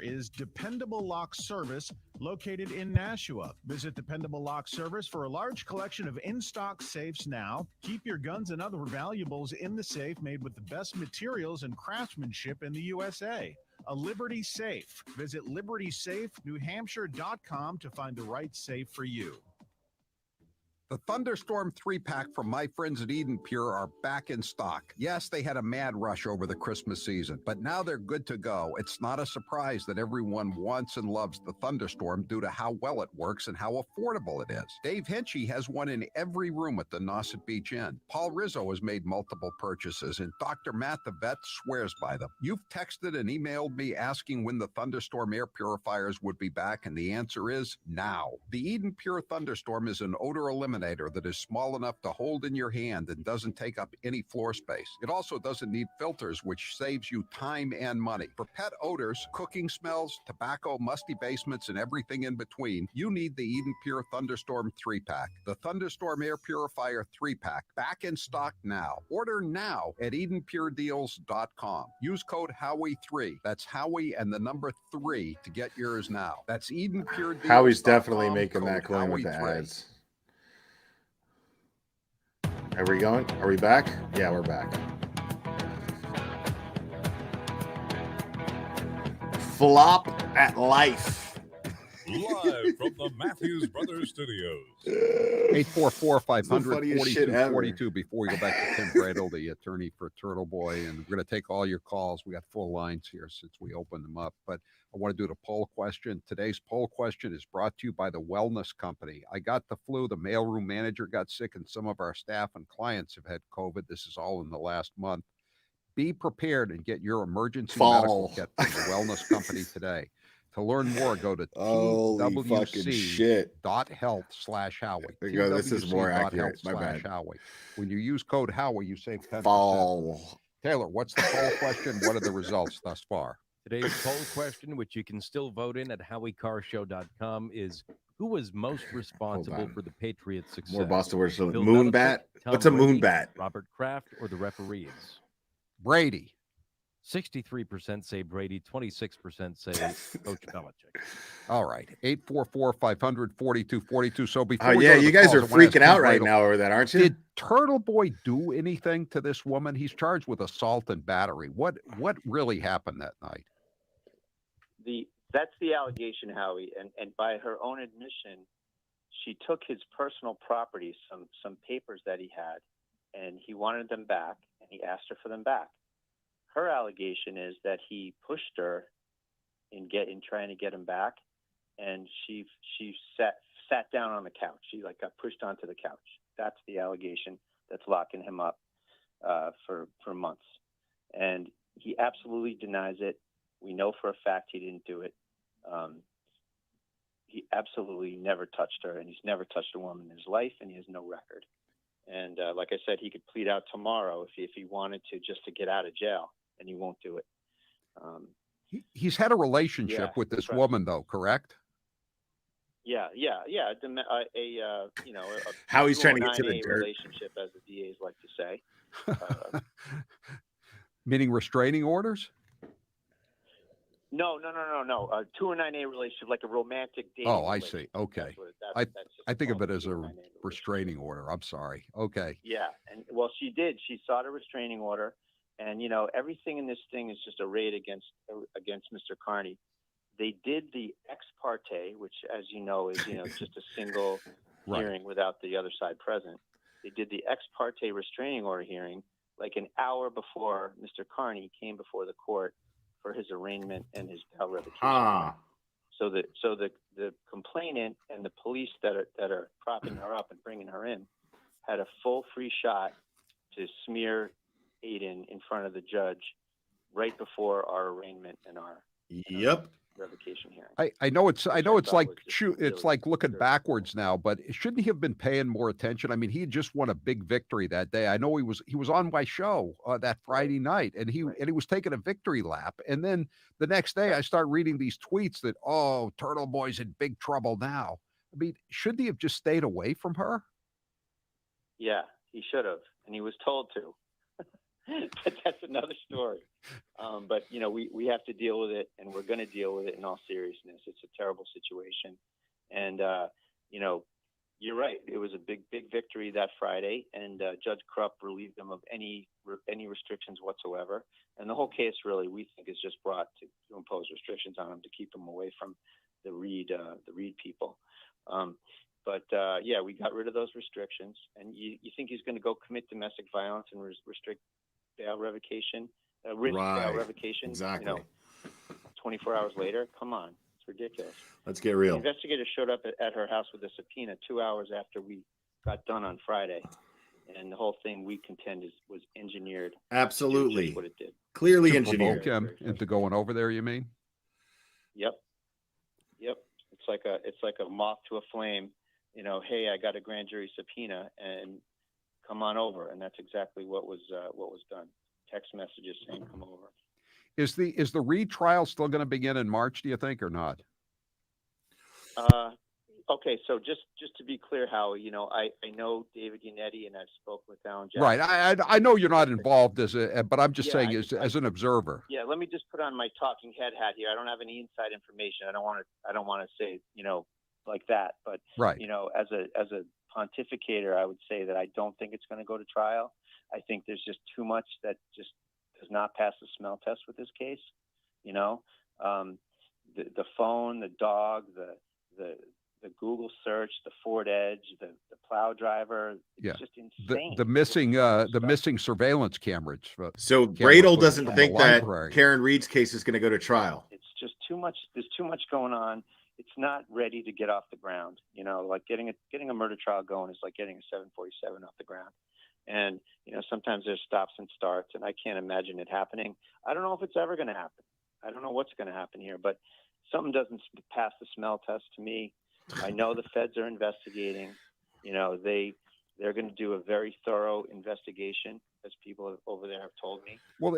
Is Dependable Lock Service located in Nashua. Visit Dependable Lock Service for a large collection of in-stock safes now. Keep your guns and other valuables in the safe made with the best materials and craftsmanship in the USA. A Liberty Safe. Visit libertysafenewhampshire.com to find the right safe for you. The Thunderstorm 3-pack from my friends at Eden Pure are back in stock. Yes, they had a mad rush over the Christmas season, but now they're good to go. It's not a surprise that everyone wants and loves the Thunderstorm due to how well it works and how affordable it is. Dave Hinchy has one in every room at the Nauset Beach Inn. Paul Rizzo has made multiple purchases, and Dr. Matt the vet swears by them. You've texted and emailed me asking when the Thunderstorm air purifiers would be back, and the answer is now. The Eden Pure Thunderstorm is an odor eliminator that is small enough to hold in your hand and doesn't take up any floor space. It also doesn't need filters, which saves you time and money. For pet odors, cooking smells, tobacco, musty basements, and everything in between, you need the Eden Pure Thunderstorm 3-pack. The Thunderstorm Air Purifier 3-pack, back in stock now. Order now at EdenPureDeals.com. Use code Howie3. That's Howie and the number 3 to get yours now. That's EdenPureDeals.com. Howie's definitely making that coin with the ads. Are we going? Are we back? Yeah, we're back. Flop at life. Live from the Matthews Brothers Studios. 844-500-4242 before we go back to Tim Bradle, the attorney for Turtleboy, and we're going to take all your calls. We got full lines here since we opened them up, but I want to do the poll question. Today's poll question is brought to you by the Wellness Company. I got the flu. The mailroom manager got sick, and some of our staff and clients have had COVID. This is all in the last month. Be prepared and get your emergency medical kit from the Wellness Company today. To learn more, go to twc.health/Howie. There you go. This is more accurate. My bad. Howie. When you use code Howie, you save 10%. Fall. Taylor, what's the poll question? What are the results thus far? Today's poll question, which you can still vote in at howiecarrshow.com, is who was most responsible for the Patriots' success? More Boston words. Bill Moon Belichick, bat? Tom What's a moon Brady, bat? Robert Kraft, or the referees? Brady. 63% say Brady, 26% say Coach Belichick. All right. 844-500-4242. So before Oh, we yeah, go to the you guys calls, are I wanna ask freaking out you right now over that, aren't you? Did Turtleboy do anything to this woman? He's charged with assault and battery. What really happened that night? That's the allegation, Howie, and by her own admission, she took his personal property, some papers that he had, and he wanted them back, and he asked her for them back. Her allegation is that he pushed her in trying to get him back, and she sat down on the couch. She got pushed onto the couch. That's the allegation that's locking him up for months, and he absolutely denies it. We know for a fact he didn't do it. He absolutely never touched her, and he's never touched a woman in his life, and he has no record. And like I said, he could plead out tomorrow if he wanted to, just to get out of jail, and he won't do it. He's had a relationship with this woman, though, correct? Yeah. How he's trying to 209A get to the dirt. relationship, as the DAs like to say. Meaning restraining orders? No. 209A relationship, like a romantic dating. Oh, I see. Okay. I think of it as a restraining order. I'm sorry. Okay. Yeah, and well, she did. She sought a restraining order, and everything in this thing is just a raid against Mr. Carney. They did the ex parte, which, as you know, is just a single hearing without the other side present. They did the ex parte restraining order hearing like an hour before Mr. Carney came before the court for his arraignment and his bail revocation. So the complainant and the police that are propping her up and bringing her in had a full free shot to smear Aiden in front of the judge right before our arraignment and our revocation hearing. I know it's like looking backwards now, but shouldn't he have been paying more attention? I mean, he had just won a big victory that day. I know he was on my show that Friday night, and he was taking a victory lap. And then the next day, I start reading these tweets that Turtleboy's in big trouble now. I mean, shouldn't he have just stayed away from her? Yeah, he should have, and he was told to. But that's another story. But we have to deal with it, and we're going to deal with it in all seriousness. It's a terrible situation, and you're right. It was a big victory that Friday, and Judge Krupp relieved them of any restrictions whatsoever. And the whole case, really, we think, is just brought to impose restrictions on him to keep him away from the Reed people. But we got rid of those restrictions. And you think he's going to go commit domestic violence and restrict bail revocation, bail revocation? Exactly. 24 hours later? Come on. It's ridiculous. Let's get real. The investigators showed up at her house with a subpoena 2 hours after we got done on Friday. And the whole thing, we contend, was engineered. Absolutely. What it did. Clearly to engineered. Provoke him into going over there, you mean? Yep. It's like a moth to a flame. Hey, I got a grand jury subpoena, and come on over. And that's exactly what was done. Text messages saying come over. Is the Reed trial still going to begin in March, do you think, or not? Okay, so just to be clear, Howie, I know David Yannetti, and I've spoken with Alan Jackson. Right. I know you're not involved but I'm just saying as an observer. Yeah, let me just put on my talking head hat here. I don't have any inside information. I don't want to say like that. But right. As a pontificator, I would say that I don't think it's going to go to trial. I think there's just too much that just does not pass the smell test with this case. The phone, the dog, the Google search, the Ford Edge, the plow driver. It's just insane. The missing surveillance cameras. So Bradel doesn't think that Karen Reed's case is going to go to trial. It's just too much. There's too much going on. It's not ready to get off the ground. You know, like getting a murder trial going is like getting a 747 off the ground. And, you know, sometimes there's stops and starts, and I can't imagine it happening. I don't know if it's ever going to happen. I don't know what's going to happen here, but something doesn't pass the smell test to me. I know the feds are investigating. You know, they're going to do a very thorough investigation, as people over there have told me. Well,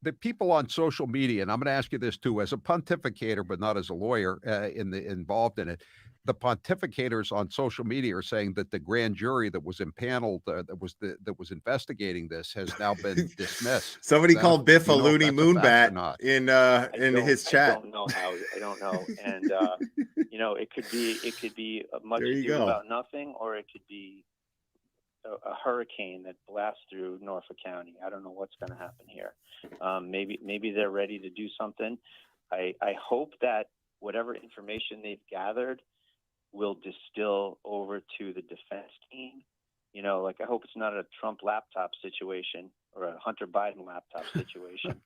the people on social media, and I'm going to ask you this too, as a pontificator, but not as a lawyer involved in it. The pontificators on social media are saying that the grand jury that was impaneled, that was investigating this, has now been dismissed. Somebody called Biff a know if loony that's a fact or moonbat not? in his chat. I don't know how. I don't know. And you know, it could be a much There you ado go. about nothing, or it could be a hurricane that blasts through Norfolk County. I don't know what's going to happen here. Maybe they're ready to do something. I hope that whatever information they've gathered will distill over to the defense team. You know, like I hope it's not a Trump laptop situation or a Hunter Biden laptop situation,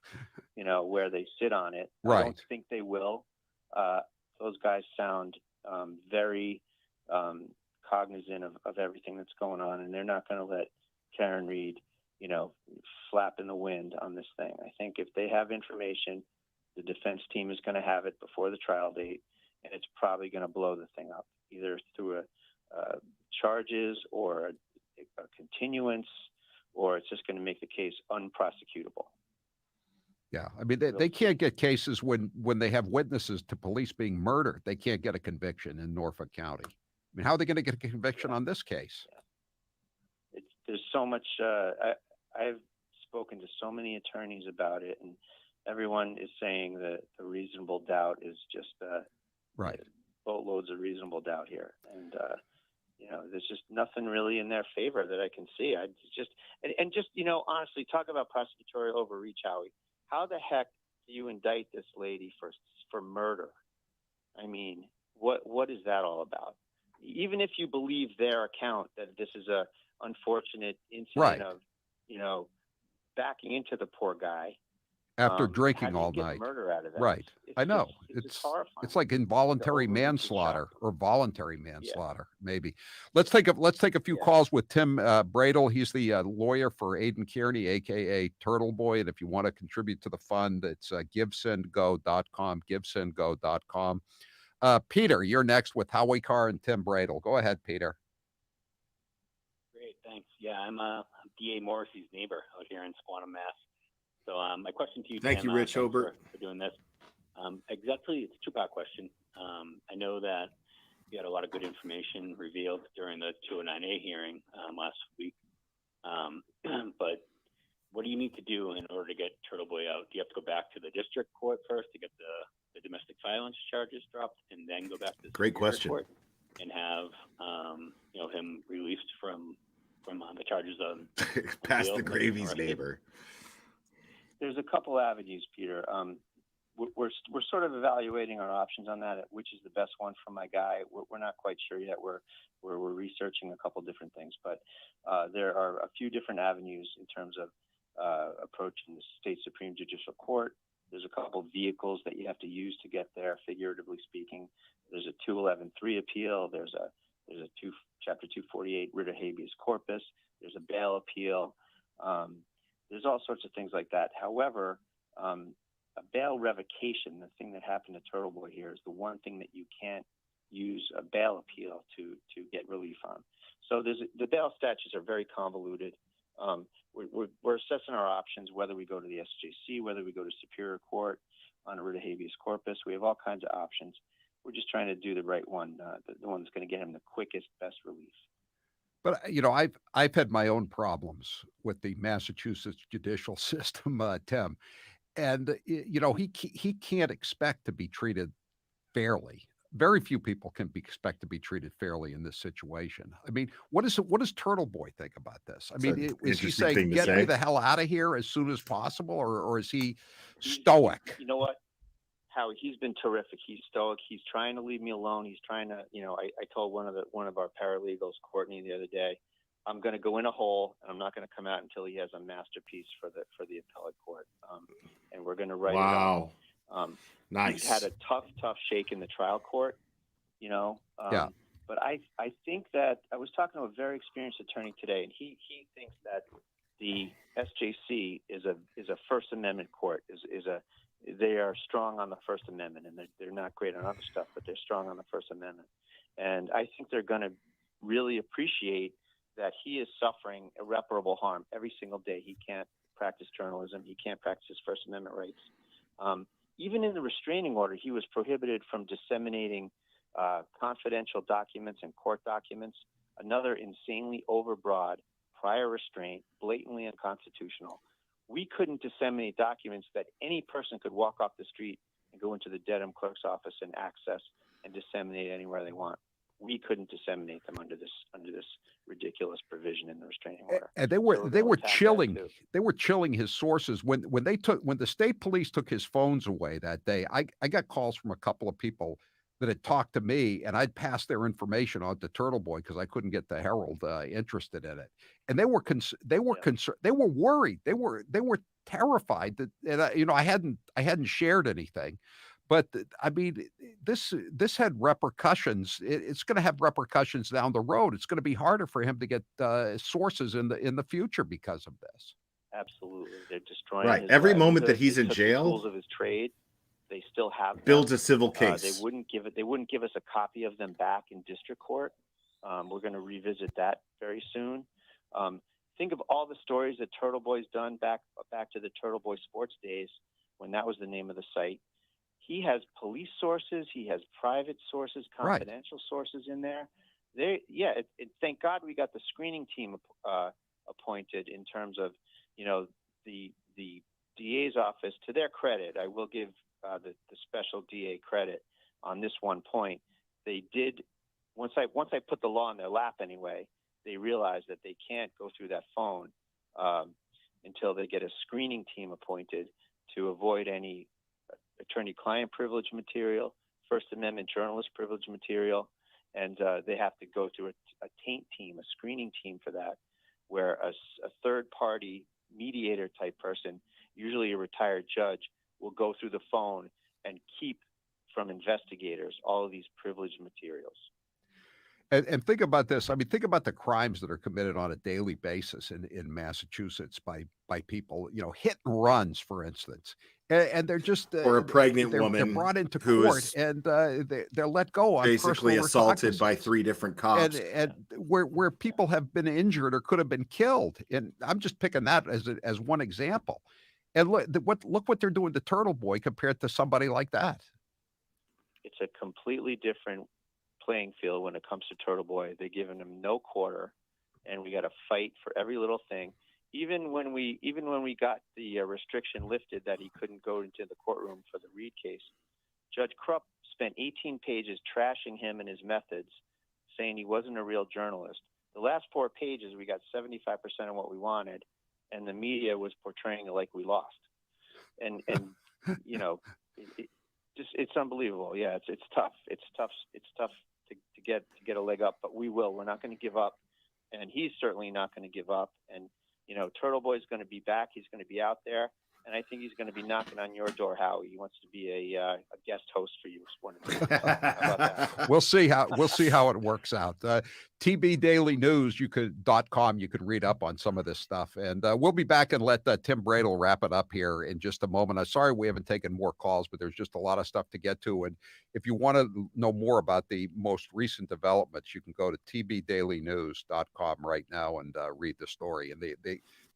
you know, where they sit on it. Right. I don't think they will. Those guys sound very cognizant of everything that's going on, and they're not going to let Karen Reed, you know, flap in the wind on this thing. I think if they have information, the defense team is going to have it before the trial date, and it's probably going to blow the thing up, either through charges or a continuance, or it's just going to make the case unprosecutable. Yeah, I mean, they can't get cases when they have witnesses to police being murdered. They can't get a conviction in Norfolk County. I mean, how are they going to get a conviction on this case? There's so much. I've spoken to so many attorneys about it, and everyone is saying that the reasonable doubt is just right. Boatloads of reasonable doubt here, and you know, there's just nothing really in their favor that I can see. I just and just, you know, honestly, talk about prosecutorial overreach, Howie. How the heck do you indict this lady for murder? I mean, what is that all about? Even if you believe their account that this is a unfortunate incident of, you know, backing into the poor guy After how drinking do you all get night. murder out of that? Right. I know. It's horrifying. It's like involuntary manslaughter or voluntary manslaughter, maybe. Let's take a few calls with Tim Bradel. He's the lawyer for Aiden Kearney, aka Turtleboy. And if you want to contribute to the fund, it's givesendgo.com, givesendgo.com. Peter, you're next with Howie Carr and Tim Bradel. Go ahead, Peter. Great, thanks. Yeah, I'm DA Morrissey's neighbor out here in Squantum, Mass. So my question to you, Thank Tim, you, Rich Hobart, for doing this. Exactly, it's a two-part question. I know that you had a lot of good information revealed during the 209A hearing last week. But what do you need to do in order to get Turtleboy out? Do you have to go back to the district court first to get the domestic violence charges dropped, and then go back to the Great Superior question. Court and have you know, him released from the charges of past the Gravy's neighbor? There's a couple avenues, Peter. We're sort of evaluating our options on that, which is the best one for my guy. We're not quite sure yet. We're researching a couple different things, but there are a few different avenues in terms of approaching the state Supreme Judicial Court. There's a couple vehicles that you have to use to get there, figuratively speaking. There's a 211.3 appeal. There's a Chapter 248 writ of habeas corpus. There's a bail appeal. There's all sorts of things like that. However, a bail revocation, the thing that happened to Turtleboy here, is the one thing that you can't use a bail appeal to get relief on. So the bail statutes are very convoluted. We're assessing our options, whether we go to the SJC, whether we go to Superior Court on a writ of habeas corpus. We have all kinds of options. We're just trying to do the right one, the one that's going to get him the quickest, best relief. But you know, I've had my own problems with the Massachusetts judicial system, Tim, and you know, he can't expect to be treated fairly. Very few people can expect to be treated fairly in this situation. I mean, what does Turtleboy think about this? I mean, is he saying, "Get me the hell out of here as soon as possible," or is he stoic? You know what, Howie? He's been terrific. He's stoic. He's trying to leave me alone. He's trying to, you know, I told one of our paralegals, Courtney, the other day, I'm going to go in a hole and I'm not going to come out until he has a masterpiece for the appellate court. And we're going to write it up. Nice. He's had a tough shake in the trial court, you know. Yeah. But I think that I was talking to a very experienced attorney today, and he thinks that the SJC is a First Amendment court. They are strong on the First Amendment, and they're not great on other stuff, but they're strong on the First Amendment. And I think they're going to really appreciate that he is suffering irreparable harm every single day. He can't practice journalism. He can't practice his First Amendment rights. Even in the restraining order, he was prohibited from disseminating confidential documents and court documents, another insanely overbroad prior restraint, blatantly unconstitutional. We couldn't disseminate documents that any person could walk off the street and go into the Dedham clerk's office and access and disseminate anywhere they want. We couldn't disseminate them under this ridiculous provision in the restraining order. And they were chilling his sources when the state police took his phones away that day. I got calls from a couple of people that had talked to me, and I'd passed their information on to Turtleboy because I couldn't get the Herald interested in it. And they were concerned. They were worried. They were terrified that, and I hadn't shared anything. But I mean, this had repercussions. It's going to have repercussions down the road. It's going to be harder for him to get sources in the future because of this. Absolutely, they're destroying. Right, every moment that he's in jail, the tools of his trade, they still have them. Builds a civil case. They wouldn't give us a copy of them back in district court. We're going to revisit that very soon. Think of all the stories that Turtleboy's done back to the Turtleboy Sports days when that was the name of the site. He has police sources. He has private sources, confidential sources in there. Thank God we got the screening team appointed in terms of, the DA's office. To their credit, I will give the special DA credit on this one point. They did, once I put the law in their lap anyway, they realized that they can't go through that phone until they get a screening team appointed to avoid any attorney-client privilege material, First Amendment journalist privilege material, and they have to go through a taint team, a screening team for that, where a third-party mediator-type person, usually a retired judge, will go through the phone and keep from investigators all of these privileged materials. And think about this. I mean, think about the crimes that are committed on a daily basis in Massachusetts by people, hit and runs, for instance. And they're just or a pregnant woman they're brought into court and they're let go on basically assaulted by 3 different cops, and where people have been injured or could have been killed. And I'm just picking that as one example. And look what they're doing to Turtleboy compared to somebody like that. It's a completely different playing field when it comes to Turtleboy. They've given him no quarter, and we got to fight for every little thing. Even when we got the restriction lifted that he couldn't go into the courtroom for the Reed case, Judge Krupp spent 18 pages trashing him and his methods, saying he wasn't a real journalist. The last 4 pages, we got 75% of what we wanted, and the media was portraying it like we lost. And it's unbelievable. Yeah, it's tough. It's tough to get a leg up, but we will. We're not going to give up, and he's certainly not going to give up. And Turtleboy's going to be back. He's going to be out there, and I think he's going to be knocking on your door, Howie. He wants to be a guest host for you. How about that? We'll see how it works out. TBDailyNews.com. You could read up on some of this stuff, and we'll be back and let Tim Bradel wrap it up here in just a moment. I'm sorry we haven't taken more calls, but there's just a lot of stuff to get to. And if you want to know more about the most recent developments, you can go to TBDailyNews.com right now and read the story. And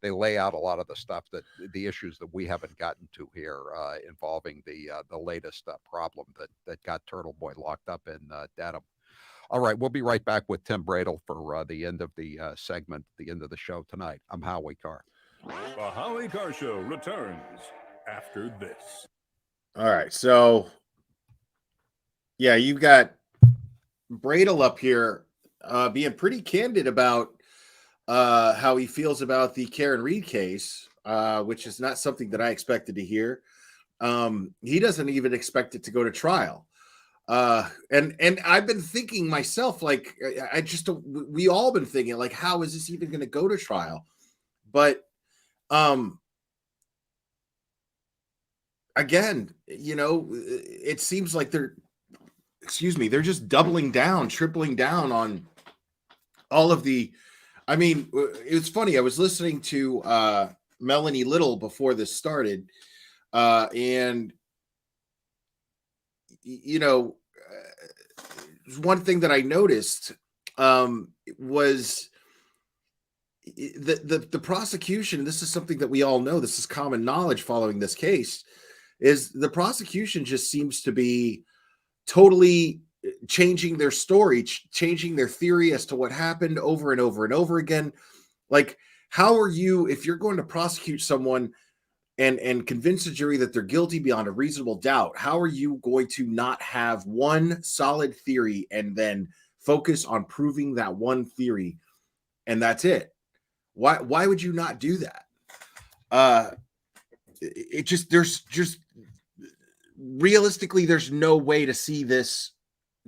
they lay out a lot of the issues that we haven't gotten to here involving the latest problem that got Turtleboy locked up in Dedham. All right, we'll be right back with Tim Bradel for the end of the segment, the end of the show tonight. I'm Howie Carr. The Howie Carr Show returns after this. All right, so yeah, you've got Bradel up here being pretty candid about how he feels about the Karen Reed case, which is not something that I expected to hear. He doesn't even expect it to go to trial. And I've been thinking myself, like, we all been thinking, like, how is this even going to go to trial? But I again, it seems like they're just doubling down, tripling down on all of the. I mean, it's funny. I was listening to Melanie Little before this started, and one thing that I noticed was the prosecution. This is something that we all know. This is common knowledge following this case. Is the prosecution just seems to be totally changing their story, changing their theory as to what happened over and over and over again. Like, how are you, if you're going to prosecute someone and convince a jury that they're guilty beyond a reasonable doubt, how are you going to not have one solid theory and then focus on proving that one theory and that's it? Why would you not do that? There's just realistically, there's no way to see this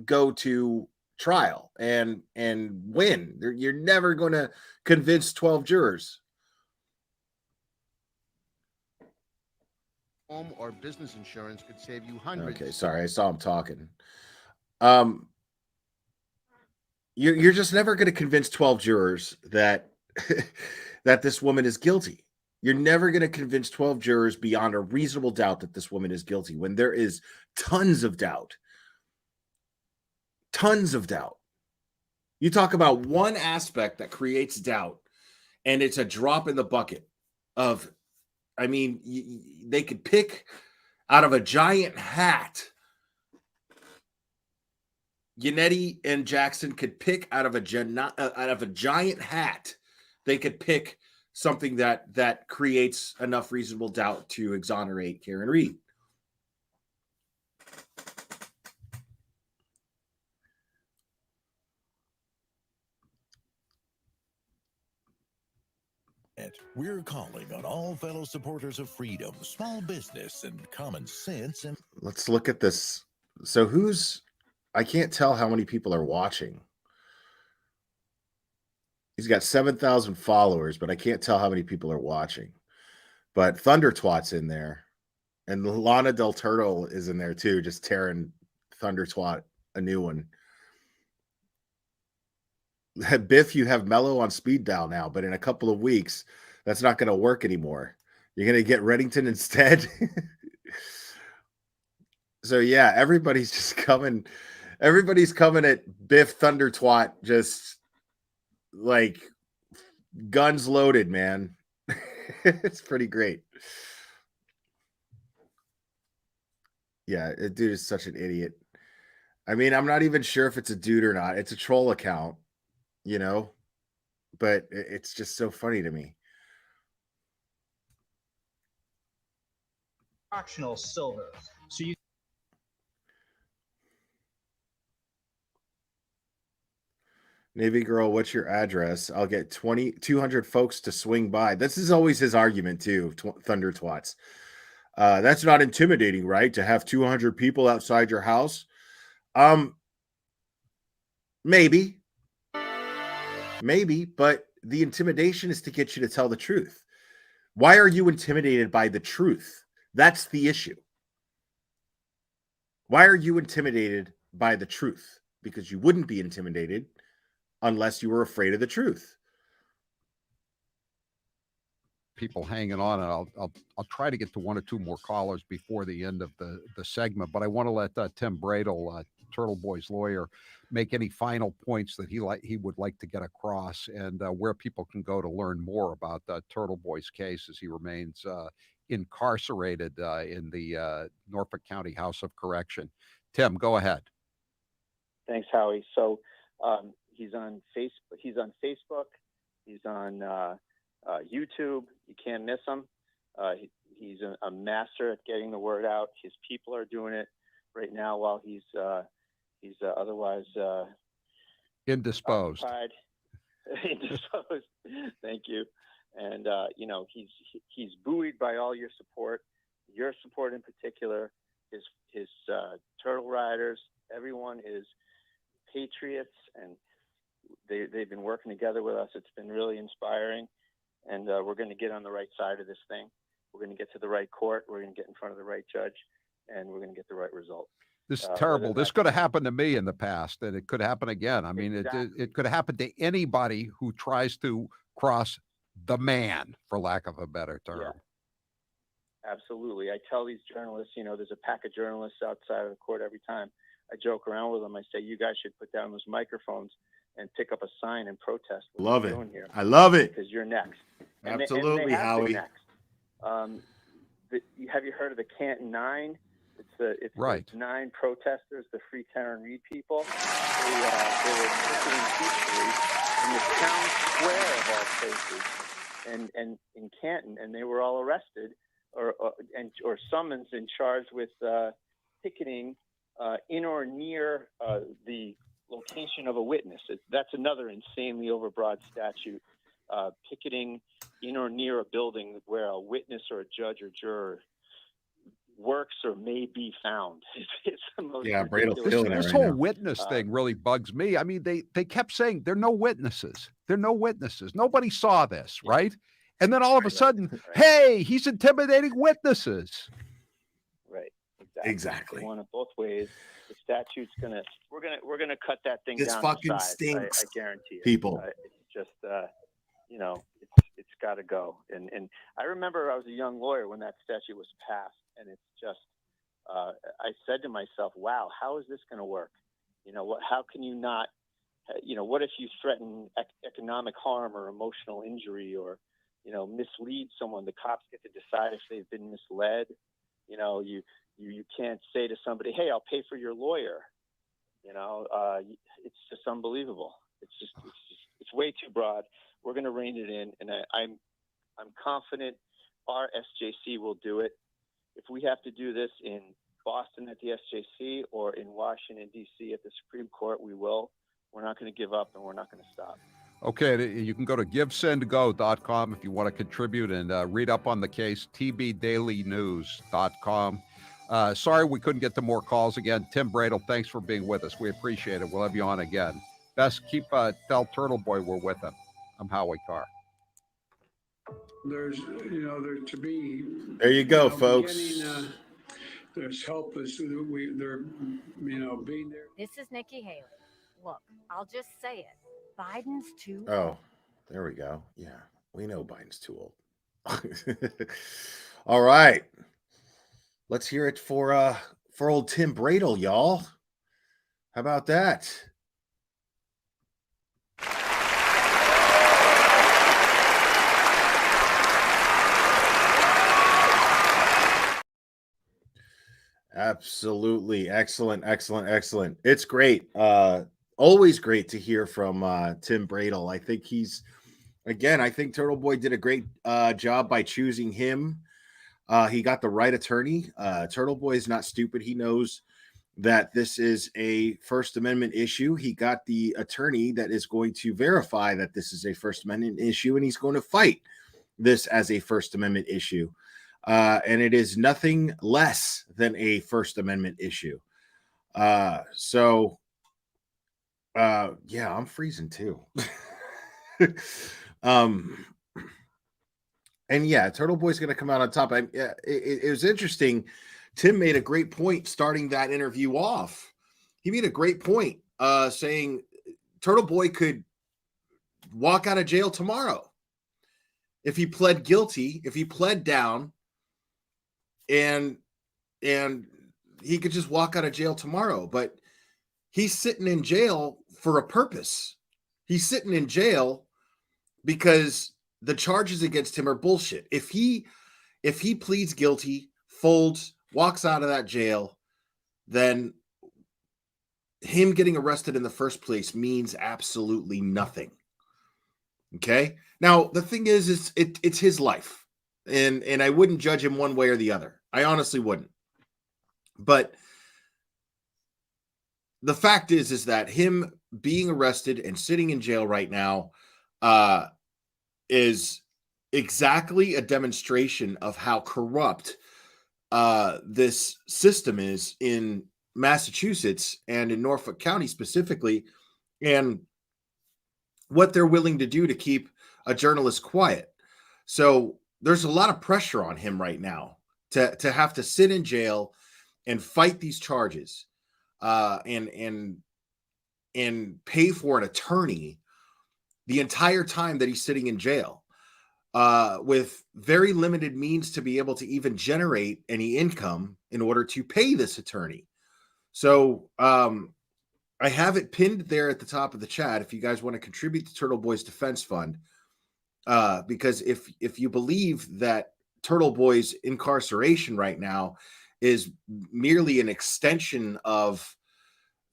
go to trial and win. You're never going to convince 12 jurors. Home or business insurance could save you hundreds. Okay, sorry, I saw him talking. You're just never going to convince 12 jurors that that this woman is guilty. You're never going to convince 12 jurors beyond a reasonable doubt that this woman is guilty when there is tons of doubt. Tons of doubt. You talk about one aspect that creates doubt, and it's a drop in the bucket of, I mean, they could pick out of a giant hat. Yannetti and Jackson could pick out of a giant hat. They could pick something that creates enough reasonable doubt to exonerate Karen Reed. We're calling on all fellow supporters of freedom, small business, and common sense. And let's look at this. So I can't tell how many people are watching. He's got 7,000 followers, but I can't tell how many people are watching. But Thunder Twat's in there. And Lana Del Turtle is in there too, just tearing Thunder Twat a new one. Biff, you have Mello on speed dial now, but in a couple of weeks, that's not going to work anymore. You're going to get Reddington instead. So yeah, everybody's just coming. Everybody's coming at Biff Thunder Twat, just like guns loaded, man. It's pretty great. Yeah, dude is such an idiot. I mean, I'm not even sure if it's a dude or not. It's a troll account, but it's just so funny to me. Fractional silver. So you. Navy girl, what's your address? I'll get 200 folks to swing by. This is always his argument too, Thunder Twats. That's not intimidating, right? To have 200 people outside your house? Maybe, but the intimidation is to get you to tell the truth. Why are you intimidated by the truth? That's the issue. Why are you intimidated by the truth? Because you wouldn't be intimidated unless you were afraid of the truth. People hanging on, and I'll try to get to one or two more callers before the end of the segment, but I want to let Tim Bradle, Turtleboy's lawyer, make any final points that he would like to get across, and where people can go to learn more about Turtleboy's case as he remains incarcerated in the Norfolk County House of Correction. Tim, go ahead. Thanks, Howie. So he's on Facebook. He's on YouTube. You can't miss him. He's a master at getting the word out. His people are doing it right now while he's otherwise indisposed. Indisposed. Thank you. And he's buoyed by all your support in particular. His turtle riders. Everyone is patriots, and they've been working together with us. It's been really inspiring. And we're going to get on the right side of this thing. We're going to get to the right court. We're going to get in front of the right judge, and we're going to get the right result. This is terrible. This could have happened to me in the past, and it could happen again. I mean, it could have happened to anybody who tries to cross the man, for lack of a better term. Yeah, absolutely. I tell these journalists, there's a pack of journalists outside of the court every time. I joke around with them. I say, you guys should put down those microphones and pick up a sign and protest what Love you're it. doing here. I love it. Because you're next. Absolutely, and they have been Howie. next. Have you heard of the Canton Nine? It's right. The 9 protesters, the Free Karen Reed people. They were picketing peacefully in the town square of all places, and in Canton, and they were all arrested or summoned and charged with picketing in or near the location of a witness. That's another insanely overbroad statute. Picketing in or near a building where a witness or a judge or juror works or may be found. It's the most This whole witness thing really bugs me. I mean, they kept saying there are no witnesses. There are no witnesses. Nobody saw this, right? And then all of a sudden, hey, he's intimidating witnesses. Right. Exactly. They want it both ways. The statute's we're gonna cut that thing This down. fucking to size. stinks. I guarantee it. People. It's just it's got to go. And I remember I was a young lawyer when that statute was passed, and it's just I said to myself, wow, how is this going to work? How can you not? What if you threaten economic harm or emotional injury or mislead someone? The cops get to decide if they've been misled. You can't say to somebody, hey, I'll pay for your lawyer. It's just unbelievable. It's way too broad. We're going to rein it in, and I'm confident our SJC will do it. If we have to do this in Boston at the SJC or in Washington, D.C. at the Supreme Court, we will. We're not going to give up, and we're not going to stop. Okay, you can go to givesendgo.com if you want to contribute and read up on the case, tbdailynews.com. Sorry we couldn't get to more calls again. Tim Bradle, thanks for being with us. We appreciate it. We'll have you on again. Best tell Turtleboy we're with him. I'm Howie Carr. There's, there to be. There you go, folks. There's help. They're, being there. This is Nikki Haley. Look, I'll just say it. Biden's too. Oh, there we go. Yeah, we know Biden's too old. All right, let's hear it for old Tim Bradle, y'all. How about that? Absolutely. Excellent. It's great. Always great to hear from Tim Bradle. I think I think Turtleboy did a great job by choosing him. He got the right attorney. Turtleboy is not stupid. He knows that this is a First Amendment issue. He got the attorney that is going to verify that this is a First Amendment issue, and he's going to fight this as a First Amendment issue. And it is nothing less than a First Amendment issue. Yeah, I'm freezing too. And yeah, Turtleboy's going to come out on top. It was interesting. Tim made a great point starting that interview off. He made a great point saying Turtleboy could walk out of jail tomorrow if he pled guilty, if he pled down, and he could just walk out of jail tomorrow. But he's sitting in jail for a purpose. He's sitting in jail because the charges against him are bullshit. If he pleads guilty, folds, walks out of that jail, then him getting arrested in the first place means absolutely nothing. Okay? Now, the thing is it's his life. And I wouldn't judge him one way or the other. I honestly wouldn't. But the fact is that him being arrested and sitting in jail right now is exactly a demonstration of how corrupt this system is in Massachusetts and in Norfolk County specifically, and what they're willing to do to keep a journalist quiet. So there's a lot of pressure on him right now to have to sit in jail and fight these charges, and pay for an attorney the entire time that he's sitting in jail, with very limited means to be able to even generate any income in order to pay this attorney. So I have it pinned there at the top of the chat if you guys want to contribute to Turtle Boy's defense fund, because if you believe that Turtle Boy's incarceration right now is merely an extension of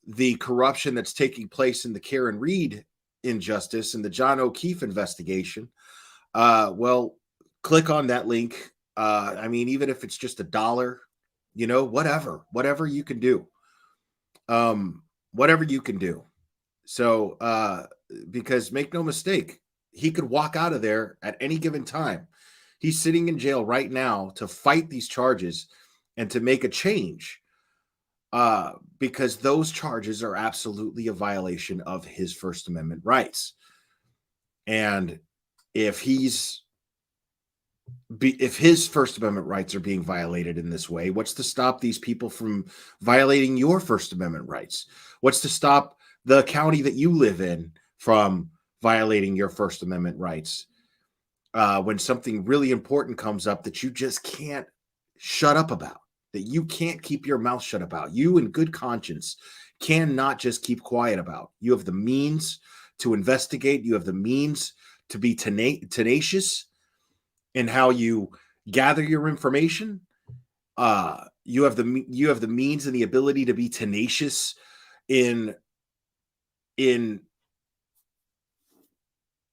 the corruption that's taking place in the Karen Reed injustice and the John O'Keefe investigation, well, click on that link. I mean, even if it's just $1, whatever you can do. Whatever you can do. So, because make no mistake, he could walk out of there at any given time. He's sitting in jail right now to fight these charges and to make a change, because those charges are absolutely a violation of his First Amendment rights. And if his First Amendment rights are being violated in this way, what's to stop these people from violating your First Amendment rights? What's to stop the county that you live in from violating your First Amendment rights? When something really important comes up that you just can't shut up about, that you can't keep your mouth shut about, you in good conscience cannot just keep quiet about. You have the means to investigate. You have the means to be tenacious in how you gather your information. You have the means and the ability to be tenacious in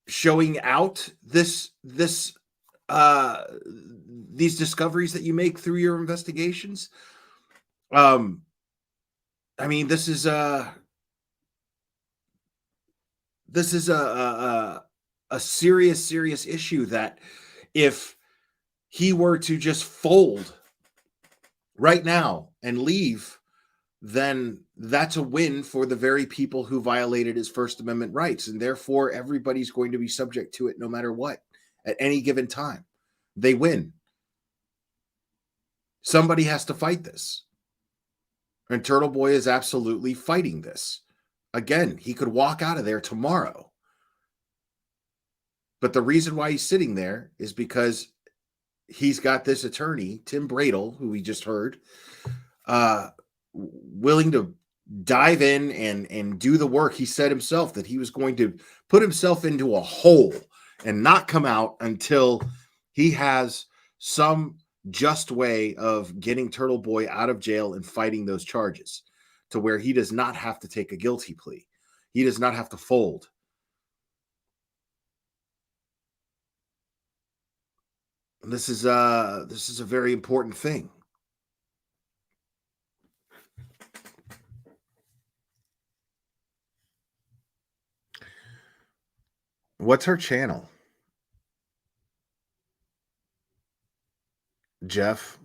showing out these discoveries that you make through your investigations. I mean, this is a serious issue that if he were to just fold right now and leave, then that's a win for the very people who violated his First Amendment rights. And therefore, everybody's going to be subject to it no matter what at any given time. They win. Somebody has to fight this. And Turtle Boy is absolutely fighting this. Again, he could walk out of there tomorrow. But the reason why he's sitting there is because he's got this attorney, Tim Bradle, who we just heard, willing to dive in and do the work. He said himself that he was going to put himself into a hole and not come out until he has some just way of getting Turtle Boy out of jail and fighting those charges to where he does not have to take a guilty plea. He does not have to fold. This is a very important thing. What's her channel? Jeff?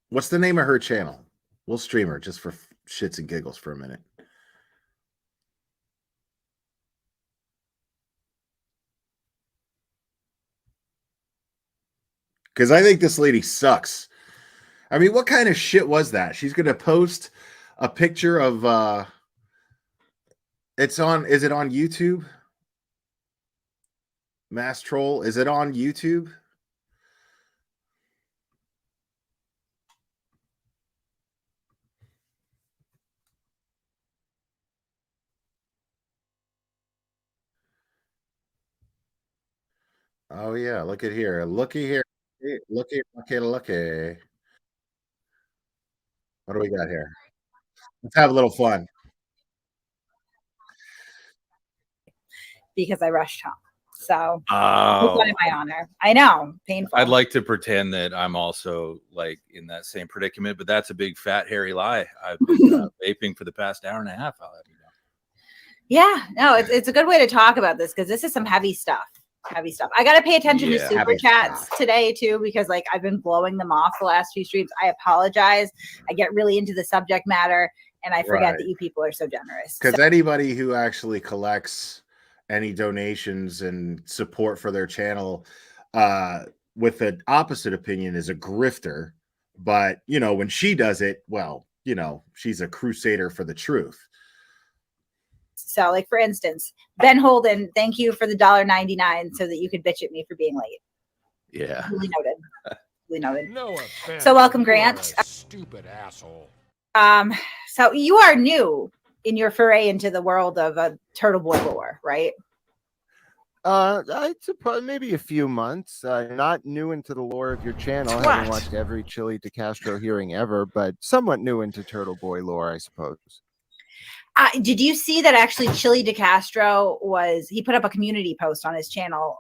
What's the name of her channel? We'll stream her just for shits and giggles for a minute. Because I think this lady sucks. I mean, what kind of shit was that? She's going to post a picture of... is it on YouTube? Mass Troll, is it on YouTube? Oh yeah, look at here. Looky here. Looky. What do we got here? Let's have a little fun. Because I rushed home. So Oh, in my honor. I know, painful. I'd like to pretend that I'm also like in that same predicament, but that's a big fat hairy lie. I've been vaping for the past hour and a half. I'll have you know. Yeah, no, it's a good way to talk about this because this is some heavy stuff. Heavy stuff. I got to pay attention to super chats today too, because like I've been blowing them off the last few streams. I apologize. I get really into the subject matter and I forget that you people are so generous. Because anybody who actually collects any donations and support for their channel, with an opposite opinion is a grifter. But, when she does it, well, she's a crusader for the truth. So, like, for instance, Ben Holden, thank you for the $1.99 so that you could bitch at me for being late. Yeah. Duly noted. Duly noted. No offense. So, welcome, you Grant. are a stupid asshole. So you are new in your foray into the world of Turtleboy lore, right? I suppose maybe a few months. Not new into the lore of your channel. I haven't watched every Chili DeCastro hearing ever, but somewhat new into Turtleboy lore, I suppose. Did you see that actually Chili DeCastro he put up a community post on his channel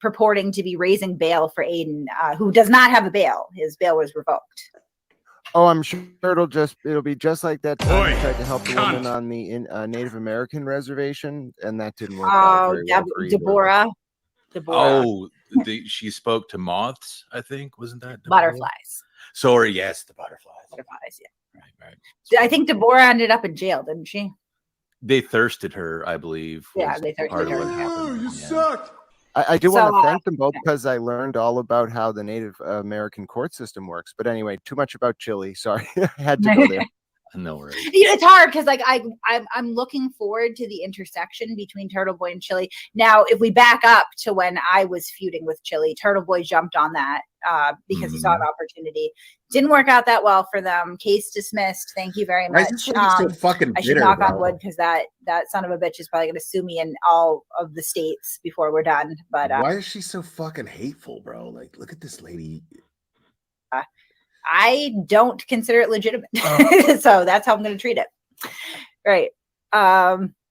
purporting to be raising bail for Aiden, who does not have a bail. His bail was revoked. Oh, I'm sure it'll be just like that time I tried to help the woman on the Native American reservation, and that didn't work out very well for either. Deborah. Oh, she spoke to moths, I think. Wasn't that Deborah? Butterflies. Sorry, yes, the butterflies. Butterflies, yeah. Right. I think Deborah ended up in jail, didn't she? They thirsted her, I believe. Yeah, they thirsted her. Oh, you sucked. I do want to thank them both because I learned all about how the Native American court system works. But anyway, too much about Chili. Sorry, I had to go there. No worries. It's hard because I'm looking forward to the intersection between Turtleboy and Chili. Now, if we back up to when I was feuding with Chili, Turtleboy jumped on that because he saw an opportunity. Didn't work out that well for them. Case dismissed. Thank you very much. So fucking I should bitter, knock bro. on wood because that son of a bitch is probably going to sue me in all of the states before we're done. But Why is she so fucking hateful, bro? Like, look at this lady. I don't consider it legitimate. So that's how I'm going to treat it. Right.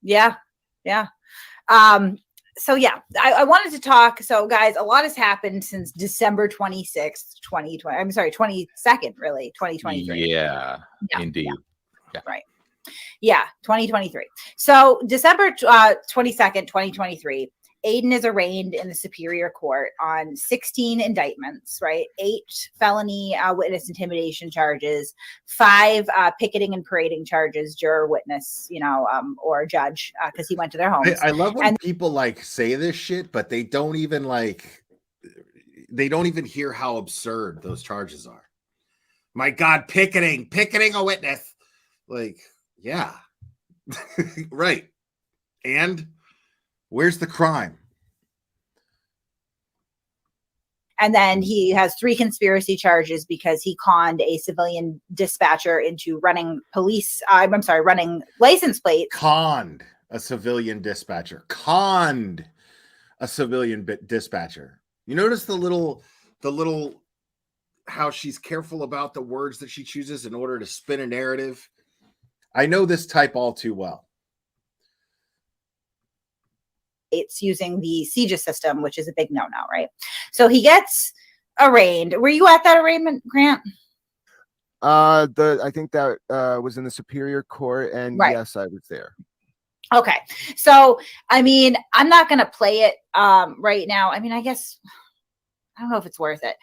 Yeah. So yeah, I wanted to talk. So guys, a lot has happened since December 26th, 2020. I'm sorry, 22nd, really, 2023. Yeah, indeed. Yeah. Right. Yeah, 2023. So December 22nd, 2023, Aiden is arraigned in the Superior Court on 16 indictments, right? 8 felony witness intimidation charges, 5 picketing and parading charges, juror, witness, or judge, because he went to their homes. I love when people say this shit, but they don't even hear how absurd those charges are. My God, picketing a witness. Yeah. Right. And where's the crime? And then he has 3 conspiracy charges because he conned a civilian dispatcher into running license plates. Conned a civilian dispatcher. You notice the little how she's careful about the words that she chooses in order to spin a narrative. I know this type all too well. It's using the CJIS system, which is a big no-no, right? So he gets arraigned. Were you at that arraignment, Grant? I think that was in the Superior Court, and yes, I was there. Okay. So, I'm not going to play it right now. I guess, I don't know if it's worth it.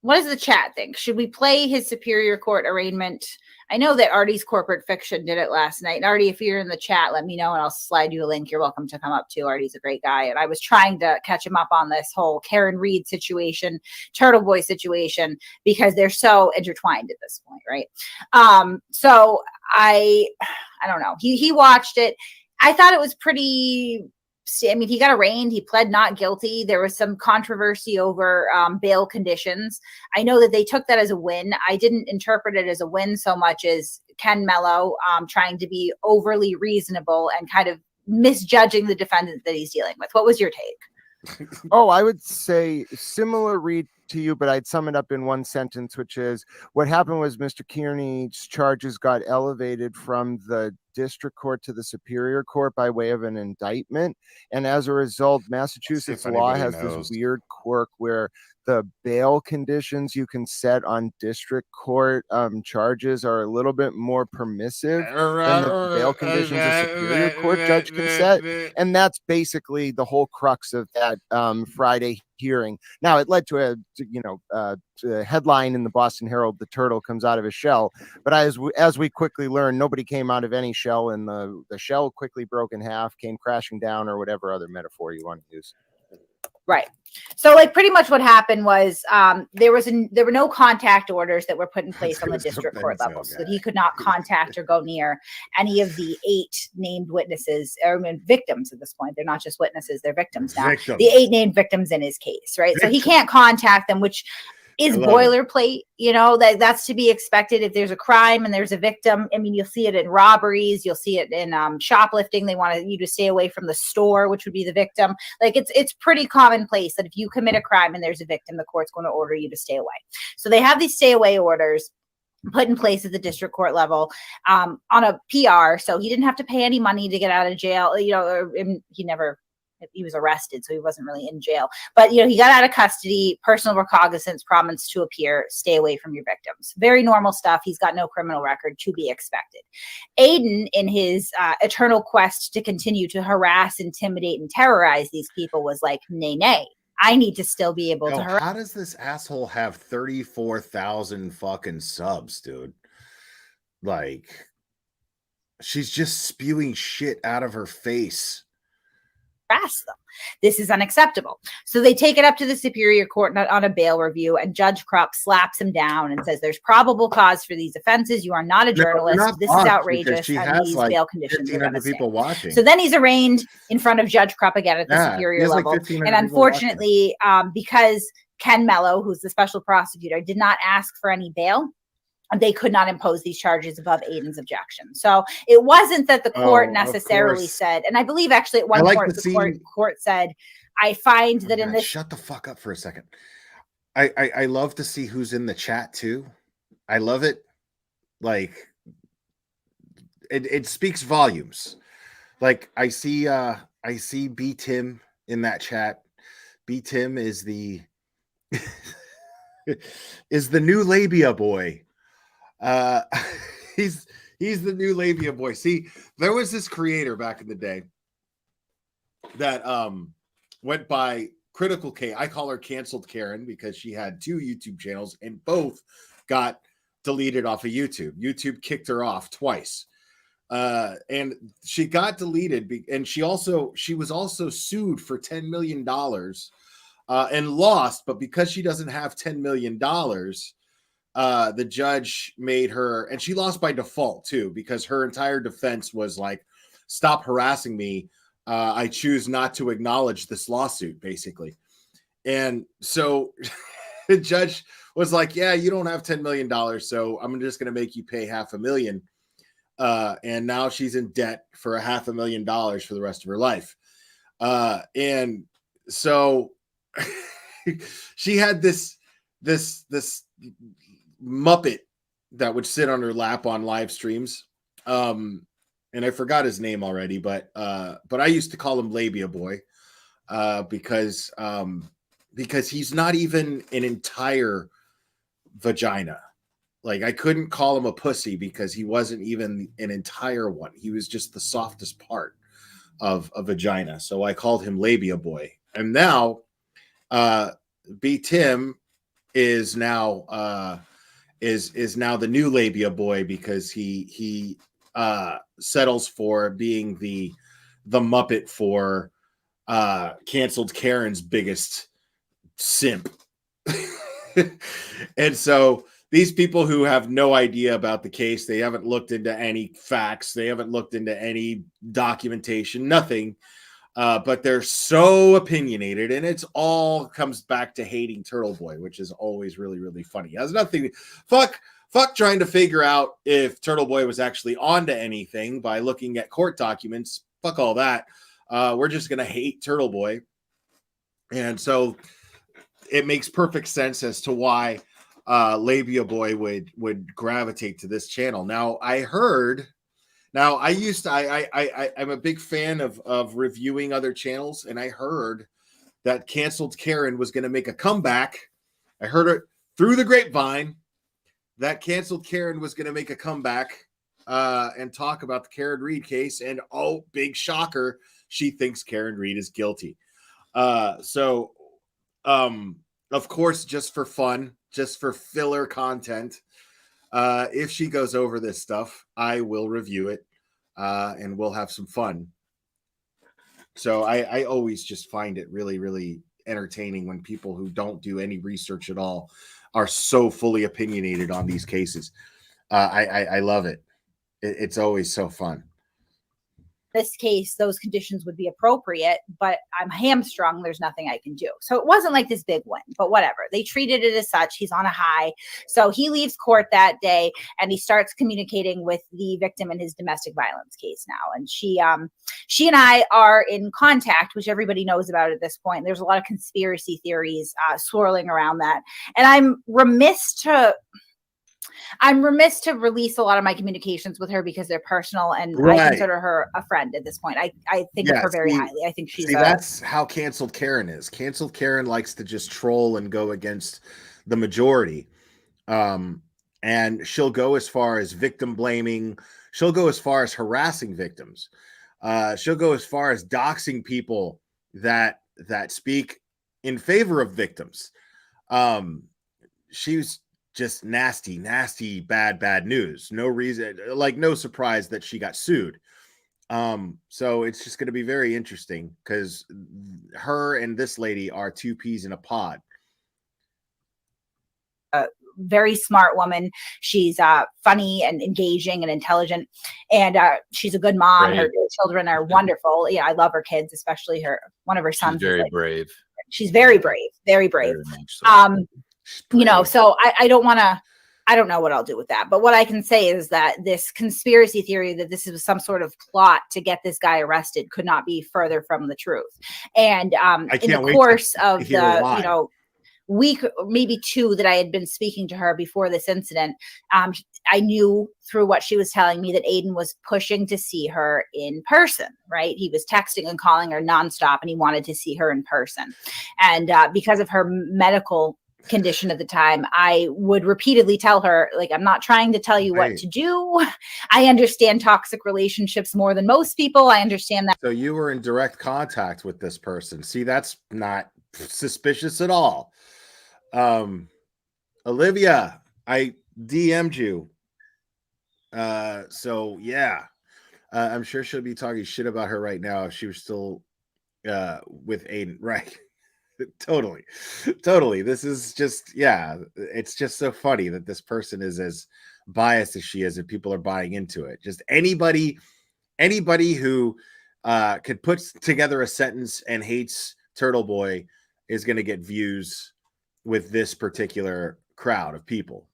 What does the chat think? Should we play his Superior Court arraignment? I know that Artie's Corporate Fiction did it last night. And Artie, if you're in the chat, let me know and I'll slide you a link. You're welcome to come up too. Artie's a great guy. And I was trying to catch him up on this whole Karen Reed situation, Turtleboy situation, because they're so intertwined at this point, right? So I don't know. He watched it. I thought it was pretty... he got arraigned. He pled not guilty. There was some controversy over bail conditions. I know that they took that as a win. I didn't interpret it as a win so much as Ken Mello trying to be overly reasonable and kind of misjudging the defendant that he's dealing with. What was your take? Oh, I would say similar read to you, but I'd sum it up in one sentence, which is what happened was Mr. Kearney's charges got elevated from the district court to the Superior Court by way of an indictment. And as a result, Massachusetts law has this weird quirk where the bail conditions you can set on district court charges are a little bit more permissive than the bail conditions a Superior Court judge can set. And that's basically the whole crux of that Friday hearing. Now, it led to a headline in the Boston Herald, "The Turtle comes out of his shell." But as we quickly learned, nobody came out of any shell, and the shell quickly broke in half, came crashing down, or whatever other metaphor you want to use. Right. So like pretty much what happened was there were no contact orders that were put in place on the district court level, so that he could not contact or go near any of the 8 named witnesses, or victims at this point. They're not just witnesses, they're victims now. The 8 named victims in his case, right? So he can't contact them, which is boilerplate, that's to be expected if there's a crime and there's a victim. I mean, you'll see it in robberies, you'll see it in shoplifting. They want you to stay away from the store, which would be the victim. Like it's pretty commonplace that if you commit a crime and there's a victim, the court's going to order you to stay away. So they have these stay away orders put in place at the district court level on a PR. So he didn't have to pay any money to get out of jail. He was arrested, so he wasn't really in jail. But, he got out of custody, personal recognizance, promise to appear, stay away from your victims. Very normal stuff. He's got no criminal record, to be expected. Aiden, in his eternal quest to continue to harass, intimidate, and terrorize these people, was like, nay. I need to still be able to harass. How does this asshole have 34,000 fucking subs, dude? Like, she's just spewing shit out of her face. Them. This is unacceptable. So they take it up to the Superior Court on a bail review, and Judge Krupp slaps him down and says, "There's probable cause for these offenses. You are not a journalist. This is outrageous." And these bail conditions are going to people watching. So then he's arraigned in front of Judge Krupp again at the Superior level. And unfortunately, because Ken Mello, who's the special prosecutor, did not ask for any bail, they could not impose these charges above Aiden's objection. So it wasn't that the court necessarily said, and I believe actually at one point the court said, I find that in this. Shut the fuck up for a second. I love to see who's in the chat too. I love it. Like it speaks volumes. Like I see B Tim in that chat. B Tim is the new labia boy. He's the new labia boy. See, there was this creator back in the day that went by Critical K. I call her Canceled Karen because she had 2 YouTube channels and both got deleted off of YouTube. YouTube kicked her off twice. And she got deleted and she was also sued for $10 million and lost, but because she doesn't have $10 million, the judge made her, and she lost by default too, because her entire defense was like, stop harassing me. I choose not to acknowledge this lawsuit, basically. And so the judge was like, yeah, you don't have $10 million. So I'm just going to make you pay $500,000. And now she's in debt for $500,000 for the rest of her life. And so she had this Muppet that would sit on her lap on live streams. And I forgot his name already, but I used to call him Labia Boy because he's not even an entire vagina. Like I couldn't call him a pussy because he wasn't even an entire one. He was just the softest part of a vagina. So I called him Labia Boy. And now B Tim is now is now the new Labia Boy because he settles for being the Muppet for Canceled Karen's biggest simp. And so these people who have no idea about the case, they haven't looked into any facts, they haven't looked into any documentation, nothing. But they're so opinionated, and it's all comes back to hating Turtleboy, which is always really, really funny. It has nothing. Fuck trying to figure out if Turtleboy was actually onto anything by looking at court documents. Fuck all that. We're just gonna hate Turtleboy, and so it makes perfect sense as to why Labia Boy would gravitate to this channel. Now I heard. Now, I'm a big fan of reviewing other channels, and I heard that Canceled Karen was going to make a comeback. I heard it through the grapevine that Canceled Karen was going to make a comeback and talk about the Karen Reed case. And oh, big shocker, she thinks Karen Reed is guilty. So, of course, just for fun, just for filler content, if she goes over this stuff, I will review it and we'll have some fun. So I always just find it really, really entertaining when people who don't do any research at all are so fully opinionated on these cases. I love it. It's always so fun. This case, those conditions would be appropriate, but I'm hamstrung. There's nothing I can do. So it wasn't like this big win, but whatever. They treated it as such. He's on a high. So he leaves court that day and he starts communicating with the victim in his domestic violence case now. And she and I are in contact, which everybody knows about at this point. There's a lot of conspiracy theories swirling around that. And I'm remiss to release a lot of my communications with her because they're personal, and I consider her a friend at this point. I think of her very highly. I think she's that's how canceled Karen is. Canceled Karen likes to just troll and go against the majority. And she'll go as far as victim blaming. She'll go as far as harassing victims. She'll go as far as doxing people that speak in favor of victims. She's just nasty, bad news. No reason, like no surprise that she got sued. So it's just going to be very interesting because her and this lady are two peas in a pod. Very smart woman. She's funny and engaging and intelligent, and she's a good mom. Her children are wonderful. Yeah, I love her kids, especially one of her sons. She's very brave. She's very brave. Very brave. So I don't know what I'll do with that. But what I can say is that this conspiracy theory that this is some sort of plot to get this guy arrested could not be further from the truth. And in the course of the, week, maybe two that I had been speaking to her before this incident, I knew through what she was telling me that Aiden was pushing to see her in person, right? He was texting and calling her nonstop and he wanted to see her in person. And because of her medical condition at the time, I would repeatedly tell her, like, I'm not trying to tell you what to do. I understand toxic relationships more than most people. I understand that. So you were in direct contact with this person. See, that's not suspicious at all. Olivia, I DM'd you. So yeah, I'm sure she'll be talking shit about her right now if she was still with Aiden, right? Totally. This is just, it's just so funny that this person is as biased as she is and people are buying into it. Just anybody who could put together a sentence and hates Turtleboy is going to get views with this particular crowd of people.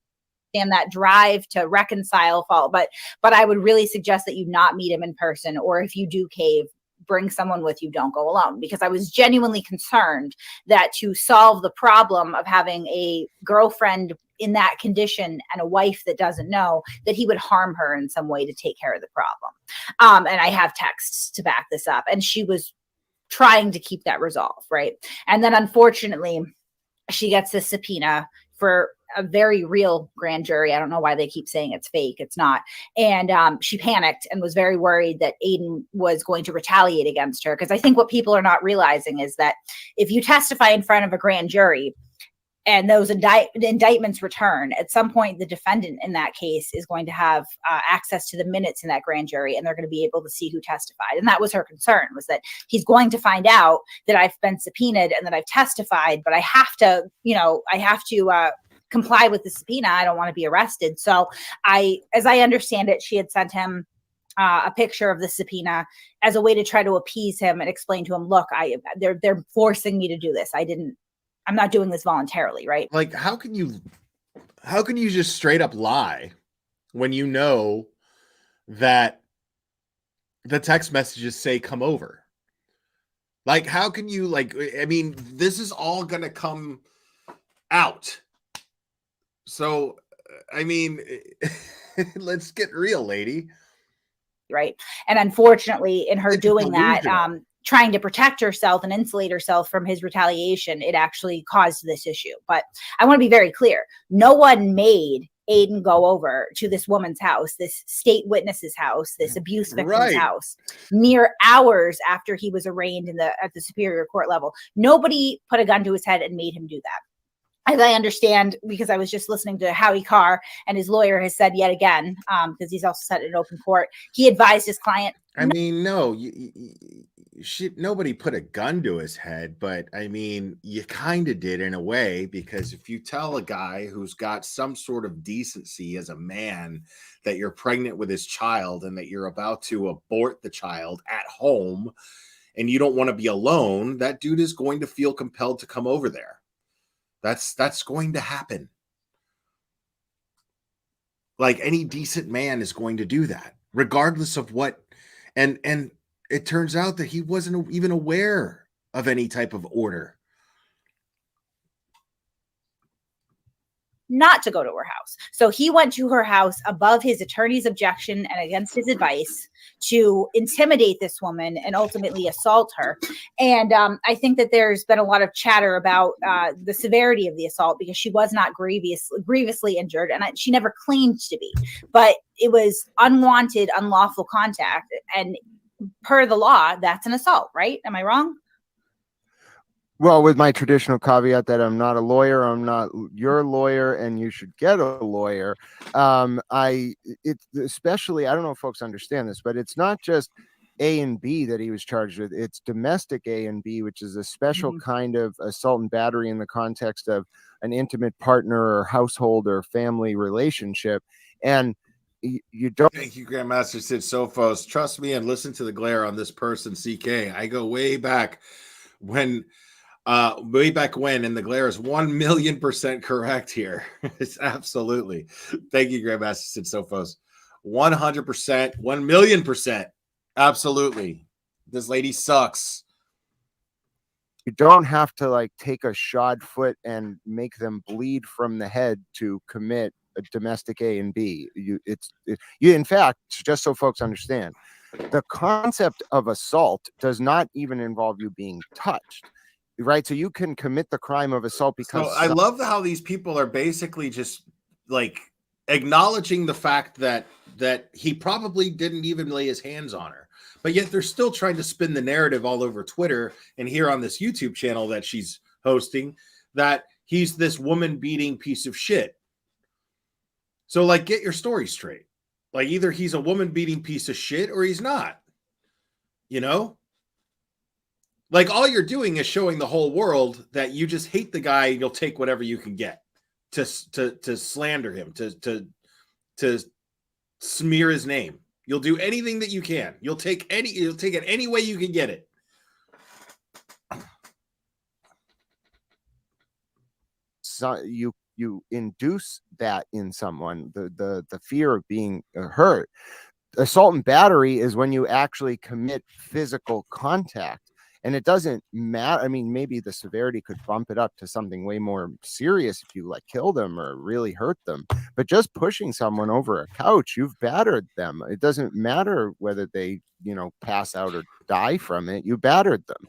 And that drive to reconcile, but I would really suggest that you not meet him in person, or if you do cave, bring someone with you. Don't go alone, because I was genuinely concerned that to solve the problem of having a girlfriend in that condition and a wife that doesn't know, that he would harm her in some way to take care of the problem. And I have texts to back this up, and she was trying to keep that resolve, right? And then unfortunately, she gets this subpoena for a very real grand jury. I don't know why they keep saying it's fake. It's not. And she panicked and was very worried that Aiden was going to retaliate against her. Because I think what people are not realizing is that if you testify in front of a grand jury and those indictments return, at some point the defendant in that case is going to have access to the minutes in that grand jury, and they're going to be able to see who testified. And that was her concern, was that he's going to find out that I've been subpoenaed and that I've testified, but I have to comply with the subpoena. I don't want to be arrested. So as I understand it, she had sent him a picture of the subpoena as a way to try to appease him and explain to him, look, they're forcing me to do this. I'm not doing this voluntarily, right? Like, how can you just straight up lie when you know that the text messages say come over? Like, how can you, like, I mean, this is all gonna come out. So, I mean, let's get real, lady. Right. And unfortunately, in her doing that, trying to protect herself and insulate herself from his retaliation, it actually caused this issue. But I want to be very clear. No one made Aiden go over to this woman's house, this state witness's house, this abuse victim's house, mere hours after he was arraigned at the superior court level. Nobody put a gun to his head and made him do that. as I understand, because I was just listening to Howie Carr, and his lawyer has said yet again, because he's also said it in open court, he advised his client. I mean, no, nobody put a gun to his head, but I mean, you kind of did in a way, because if you tell a guy who's got some sort of decency as a man that you're pregnant with his child and that you're about to abort the child at home and you don't want to be alone, that dude is going to feel compelled to come over there. That's going to happen. Like, any decent man is going to do that, regardless of what. And it turns out that he wasn't even aware of any type of order. Not to go to her house. So he went to her house above his attorney's objection and against his advice to intimidate this woman and ultimately assault her. And I think that there's been a lot of chatter about the severity of the assault, because she was not grievously injured, and she never claimed to be. But it was unwanted, unlawful contact. And per the law, that's an assault, right? Am I wrong? Well, with my traditional caveat that I'm not a lawyer, I'm not your lawyer, and you should get a lawyer. Especially, I don't know if folks understand this, but it's not just A and B that he was charged with. It's domestic A and B, which is a special kind of assault and battery in the context of an intimate partner or household or family relationship. And you don't. Thank you, Grandmaster Sid Sophos. Trust me and listen to the glare on this person, CK. I go way back when, and the glare is 1,000,000% correct here. It's absolutely. Thank you, Grandmaster Sid Sophos. 100%, 1,000,000%. Absolutely. This lady sucks. You don't have to like take a shod foot and make them bleed from the head to commit a domestic A and B. In fact, just so folks understand, the concept of assault does not even involve you being touched, right? So you can commit the crime of assault because. So I love how these people are basically just like acknowledging the fact that he probably didn't even lay his hands on her, but yet they're still trying to spin the narrative all over Twitter and here on this YouTube channel that she's hosting that he's this woman beating piece of shit. So, like, get your story straight. Like, either he's a woman beating piece of shit or he's not. You know? Like, all you're doing is showing the whole world that you just hate the guy and you'll take whatever you can get to slander him, to smear his name. You'll do anything that you can. You'll take it any way you can get it. So you induce that in someone, the fear of being hurt. Assault and battery is when you actually commit physical contact, and it doesn't matter. I mean, maybe the severity could bump it up to something way more serious if you like kill them or really hurt them, but just pushing someone over a couch, you've battered them. It doesn't matter whether they pass out or die from it. You battered them.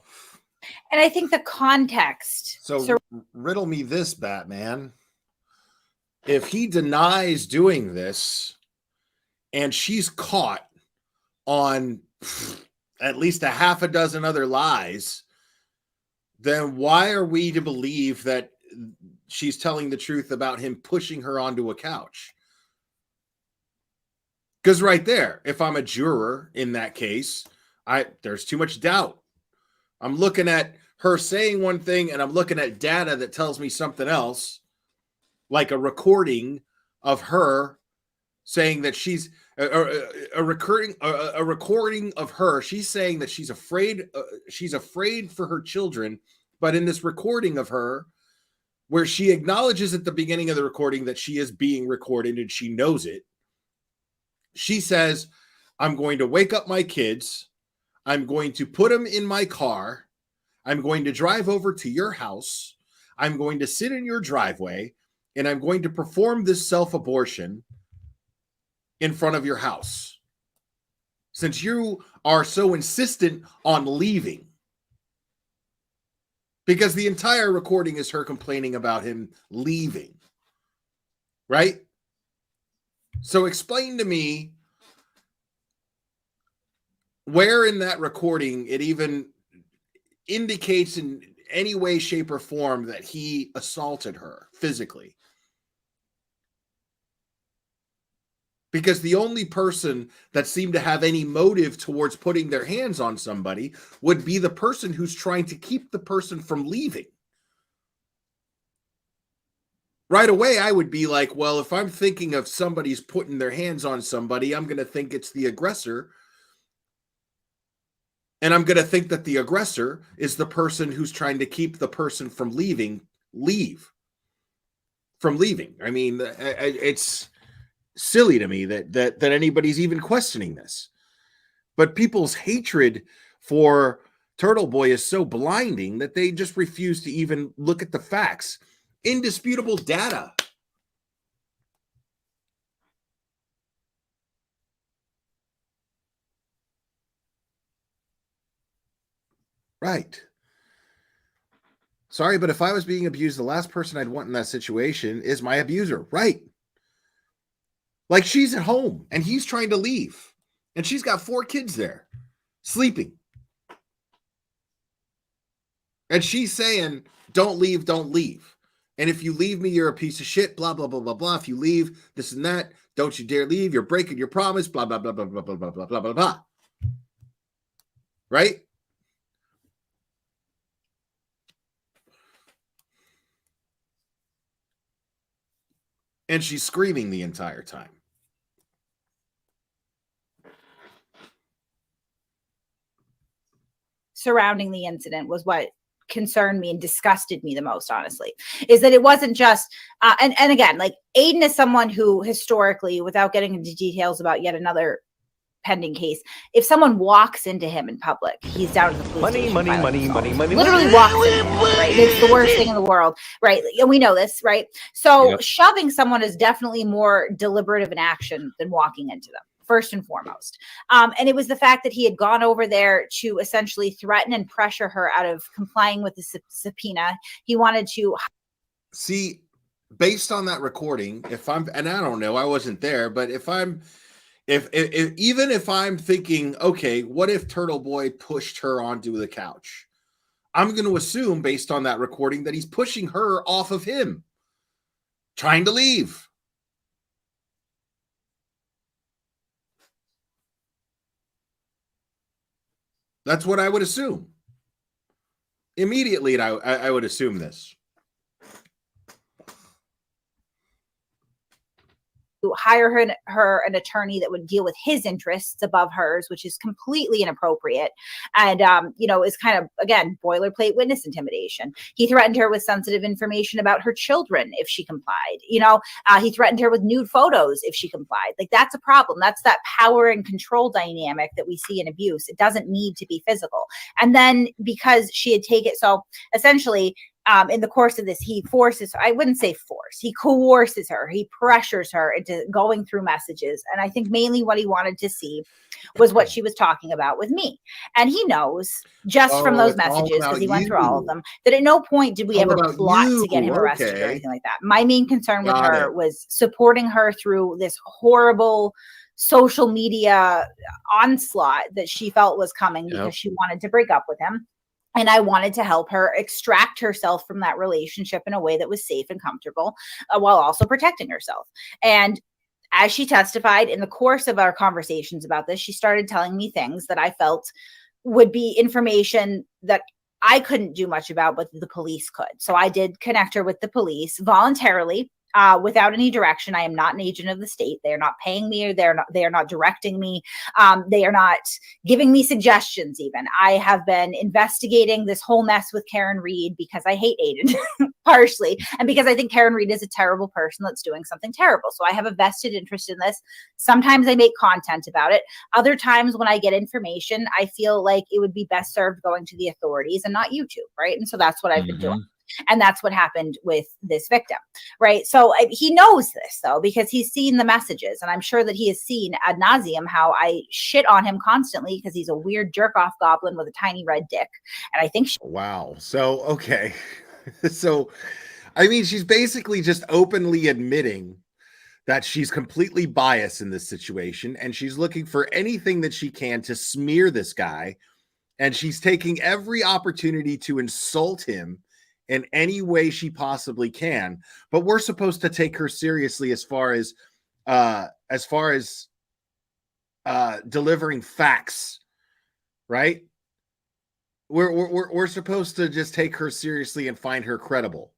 And I think the context. So riddle me this, Batman. If he denies doing this and she's caught on at least a half a dozen other lies, then why are we to believe that she's telling the truth about him pushing her onto a couch? Because right there, if I'm a juror in that case, there's too much doubt. I'm looking at her saying one thing and I'm looking at data that tells me something else, like a recording of her saying that she's a recording of her. She's saying that she's afraid for her children. But in this recording of her, where she acknowledges at the beginning of the recording that she is being recorded and she knows it, she says, I'm going to wake up my kids. I'm going to put them in my car. I'm going to drive over to your house. I'm going to sit in your driveway, and I'm going to perform this self-abortion in front of your house. Since you are so insistent on leaving. Because the entire recording is her complaining about him leaving. Right? So explain to me where in that recording it even indicates any way, shape, or form that he assaulted her physically. Because the only person that seemed to have any motive towards putting their hands on somebody would be the person who's trying to keep the person from leaving. Right away, I would be like, well, if I'm thinking of somebody's putting their hands on somebody, I'm going to think it's the aggressor. And I'm going to think that the aggressor is the person who's trying to keep the person from leaving. I mean, it's silly to me that anybody's even questioning this. But people's hatred for Turtleboy is so blinding that they just refuse to even look at the facts. Indisputable data. Right. Sorry, but if I was being abused, the last person I'd want in that situation is my abuser. Right. Like, she's at home and he's trying to leave. And she's got 4 kids there sleeping. And she's saying, don't leave, don't leave. And if you leave me, you're a piece of shit, blah, blah, blah, blah, blah. If you leave, this and that, don't you dare leave. You're breaking your promise, blah, blah, blah, blah, blah, blah, blah, blah, blah, blah, blah. Right? And she's screaming the entire time. Surrounding the incident was what concerned me and disgusted me the most, honestly, is that it wasn't just and again, like, Aiden is someone who historically, without getting into details about yet another pending case, if someone walks into him in public, he's down to the police station. Money, literally walks into him, right? It's the worst thing in the world, right? And we know this, right? So shoving someone is definitely more deliberate of an action than walking into them, first and foremost. And it was the fact that he had gone over there to essentially threaten and pressure her out of complying with the subpoena. He wanted to see, based on that recording, if I'm, and I don't know, I wasn't there, but if even if I'm thinking, okay, what if Turtleboy pushed her onto the couch? I'm going to assume, based on that recording, that he's pushing her off of him, trying to leave. That's what I would assume. Immediately, I would assume this. hire her an attorney that would deal with his interests above hers, which is completely inappropriate. And, is kind of, again, boilerplate witness intimidation. He threatened her with sensitive information about her children if she complied. He threatened her with nude photos if she complied. Like, that's a problem. That's that power and control dynamic that we see in abuse. It doesn't need to be physical. And then because she had taken, so essentially, in the course of this, he forces her, I wouldn't say force, he coerces her, he pressures her into going through messages. And I think mainly what he wanted to see was what she was talking about with me. And he knows just from those messages, because he went through all of them, that at no point did we ever plot to get him arrested or anything like that. My main concern with her was supporting her through this horrible social media onslaught that she felt was coming because she wanted to break up with him. And I wanted to help her extract herself from that relationship in a way that was safe and comfortable, while also protecting herself. And as she testified in the course of our conversations about this, she started telling me things that I felt would be information that I couldn't do much about, but the police could. So I did connect her with the police voluntarily. Without any direction. I am not an agent of the state. They are not paying me, or they are not directing me. They are not giving me suggestions even. I have been investigating this whole mess with Karen Reed because I hate Aiden, partially, and because I think Karen Reed is a terrible person that's doing something terrible. So I have a vested interest in this. Sometimes I make content about it. Other times when I get information, I feel like it would be best served going to the authorities and not YouTube, right? And so that's what I've been doing. And that's what happened with this victim, right? So he knows this, though, because he's seen the messages. And I'm sure that he has seen ad nauseum how I shit on him constantly because he's a weird jerk-off goblin with a tiny red dick. And I think wow. So, okay. So, I mean, she's basically just openly admitting that she's completely biased in this situation. And she's looking for anything that she can to smear this guy And she's taking every opportunity to insult him in any way she possibly can. But we're supposed to take her seriously as far as delivering facts, right? We're supposed to just take her seriously and find her credible.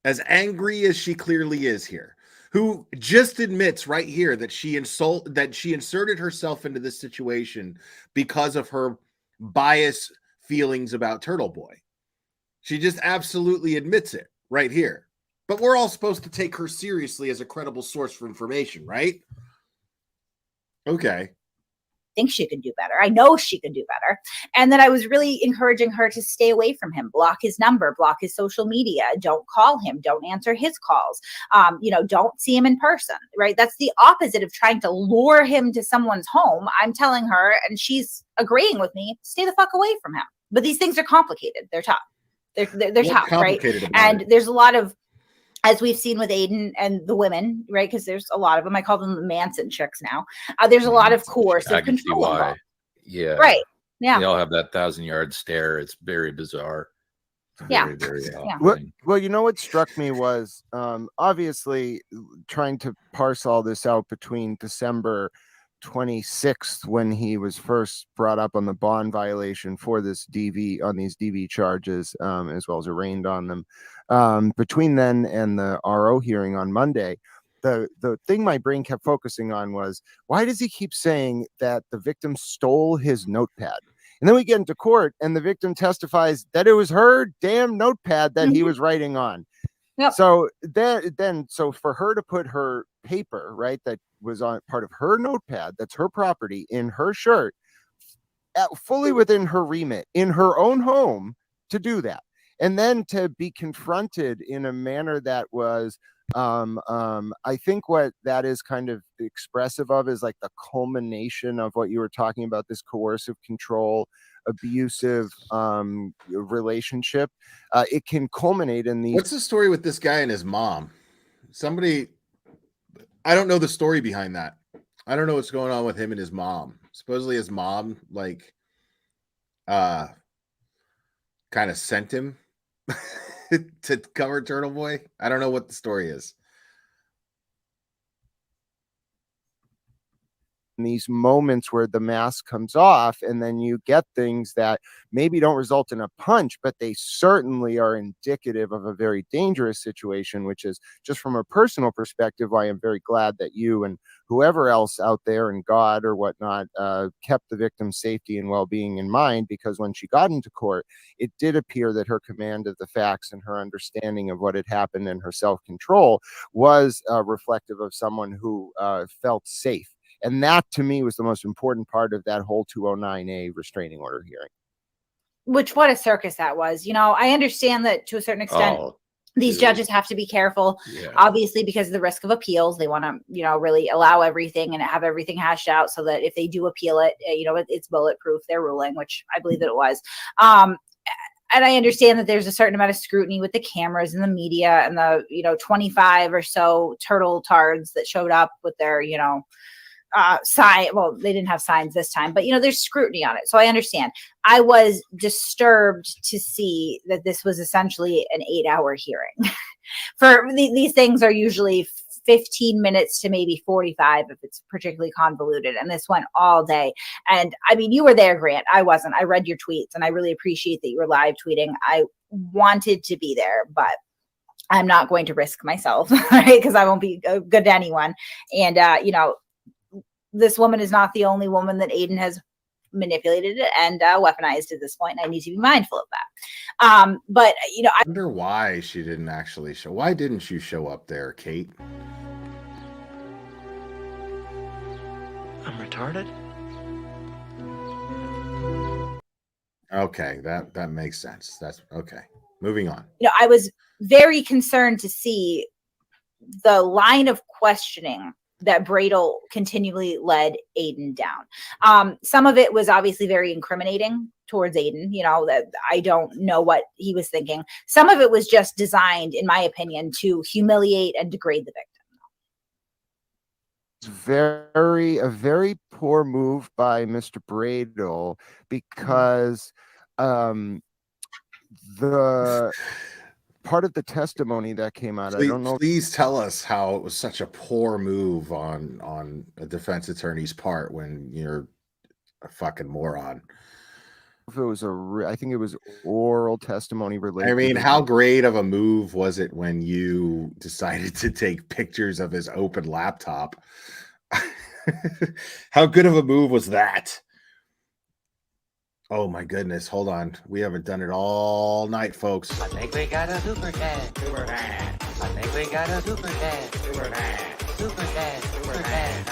As angry as she clearly is here, who just admits right here that she inserted herself into this situation because of her bias feelings about Turtleboy. She just absolutely admits it right here. But we're all supposed to take her seriously as a credible source for information, right? Okay. Think she could do better. I know she could do better. And then I was really encouraging her to stay away from him, block his number, block his social media, don't call him, don't answer his calls, don't see him in person, right? That's the opposite of trying to lure him to someone's home. I'm telling her, and she's agreeing with me, stay the fuck away from him. But these things are complicated. They're tough. They're tough, right? And there's a lot of, as we've seen with Aiden and the women, right? Because there's a lot of them. I call them the Manson chicks now. There's a lot of coercive control involved. Yeah. Right. Yeah. They all have that 1,000-yard stare. It's very bizarre. Very, very Well, you know what struck me was obviously trying to parse all this out between December 26th, when he was first brought up on the bond violation for this DV charges, as well as arraigned on them. Between then and the RO hearing on Monday, the thing my brain kept focusing on was, why does he keep saying that the victim stole his notepad? And then we get into court and the victim testifies that it was her damn notepad that he was writing on. Yep. So so for her to put her paper, right, that was on part of her notepad, that's her property, in her shirt, fully within her remit, in her own home, to do that. And then to be confronted in a manner that was, I think what that is kind of expressive of is like the culmination of what you were talking about, this coercive control, abusive relationship. It can culminate in these. What's the story with this guy and his mom? I don't know the story behind that. I don't know what's going on with him and his mom. Supposedly his mom, kind of sent him to cover Turtleboy. I don't know what the story is. These moments where the mask comes off and then you get things that maybe don't result in a punch, but they certainly are indicative of a very dangerous situation, which is, just from a personal perspective, why I'm very glad that you and whoever else out there and God or whatnot kept the victim's safety and well-being in mind, because when she got into court, it did appear that her command of the facts and her understanding of what had happened and her self-control was reflective of someone who felt safe. And that, to me, was the most important part of that whole 209A restraining order hearing. Which, what a circus that was. I understand that to a certain extent, these judges have to be careful, obviously, because of the risk of appeals. They want to, really allow everything and have everything hashed out so that if they do appeal it, it's bulletproof, their ruling, which I believe that it was. And I understand that there's a certain amount of scrutiny with the cameras and the media and the, 25 or so turtle tards that showed up with their, sign. Well, they didn't have signs this time, but there's scrutiny on it. So I understand. I was disturbed to see that this was essentially an 8-hour hearing. For these things are usually 15 minutes to maybe 45 if it's particularly convoluted. And this went all day. And I mean, you were there, Grant. I wasn't. I read your tweets and I really appreciate that you were live tweeting. I wanted to be there, but I'm not going to risk myself, right? Because I won't be good to anyone. And, this woman is not the only woman that Aiden has manipulated and weaponized at this point. And I need to be mindful of that. But, I wonder why she didn't actually show. Why didn't you show up there, Kate? I'm retarded. Okay, that makes sense. That's okay. Moving on. I was very concerned to see the line of questioning that Bradel continually led Aiden down. Some of it was obviously very incriminating towards Aiden, that I don't know what he was thinking. Some of it was just designed, in my opinion, to humiliate and degrade the victim. a very poor move by Mr. Bradel because the part of the testimony that came out, I don't know. Please tell us how it was such a poor move on a defense attorney's part when you're a fucking moron. If it was I think it was oral testimony related. I mean, how great of a move was it when you decided to take pictures of his open laptop? How good of a move was that? Oh my goodness, hold on. We haven't done it all night, folks. I think we got a super chat. Super chat. I think we got a super chat. Super chat. Super chat. Super chat.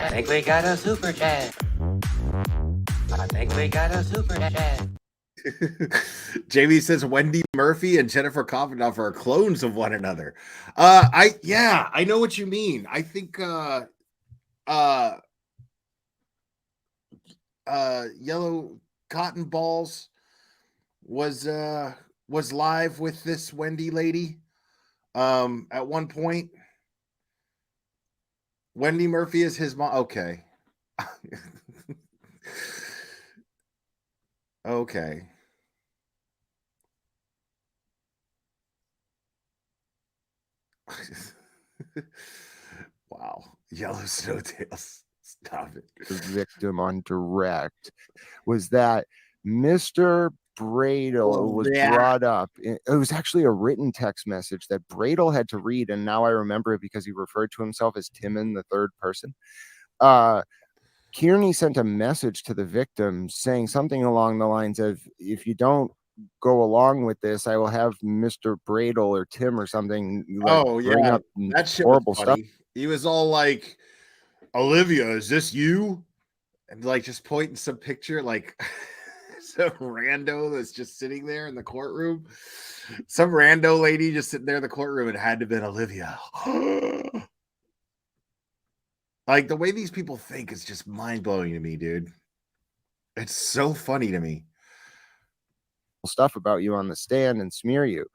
I think we got a super chat. I think we got a super chat. Jamie says Wendy Murphy and Jennifer Kavanagh are clones of one another. I know what you mean. I think Yellow Cotton Balls was live with this Wendy lady at one point. Wendy Murphy is his mom. Okay. Okay. Wow. Yellow Snowtails. Stop it. The victim on direct was that Mr. Bradel was brought up. It was actually a written text message that Bradel had to read, and now I remember it because he referred to himself as Tim in the third person. Kearney sent a message to the victim saying something along the lines of, if you don't go along with this, I will have Mr. Bradel or Tim or something bring up that shit horrible was funny. stuff. He was all like, Olivia, is this you? And like just pointing some picture, like some rando that's just sitting there in the courtroom. Some rando lady just sitting there in the courtroom. It had to have been Olivia. Like the way these people think is just mind-blowing to me, dude. It's so funny to me. Stuff about you on the stand and smear you.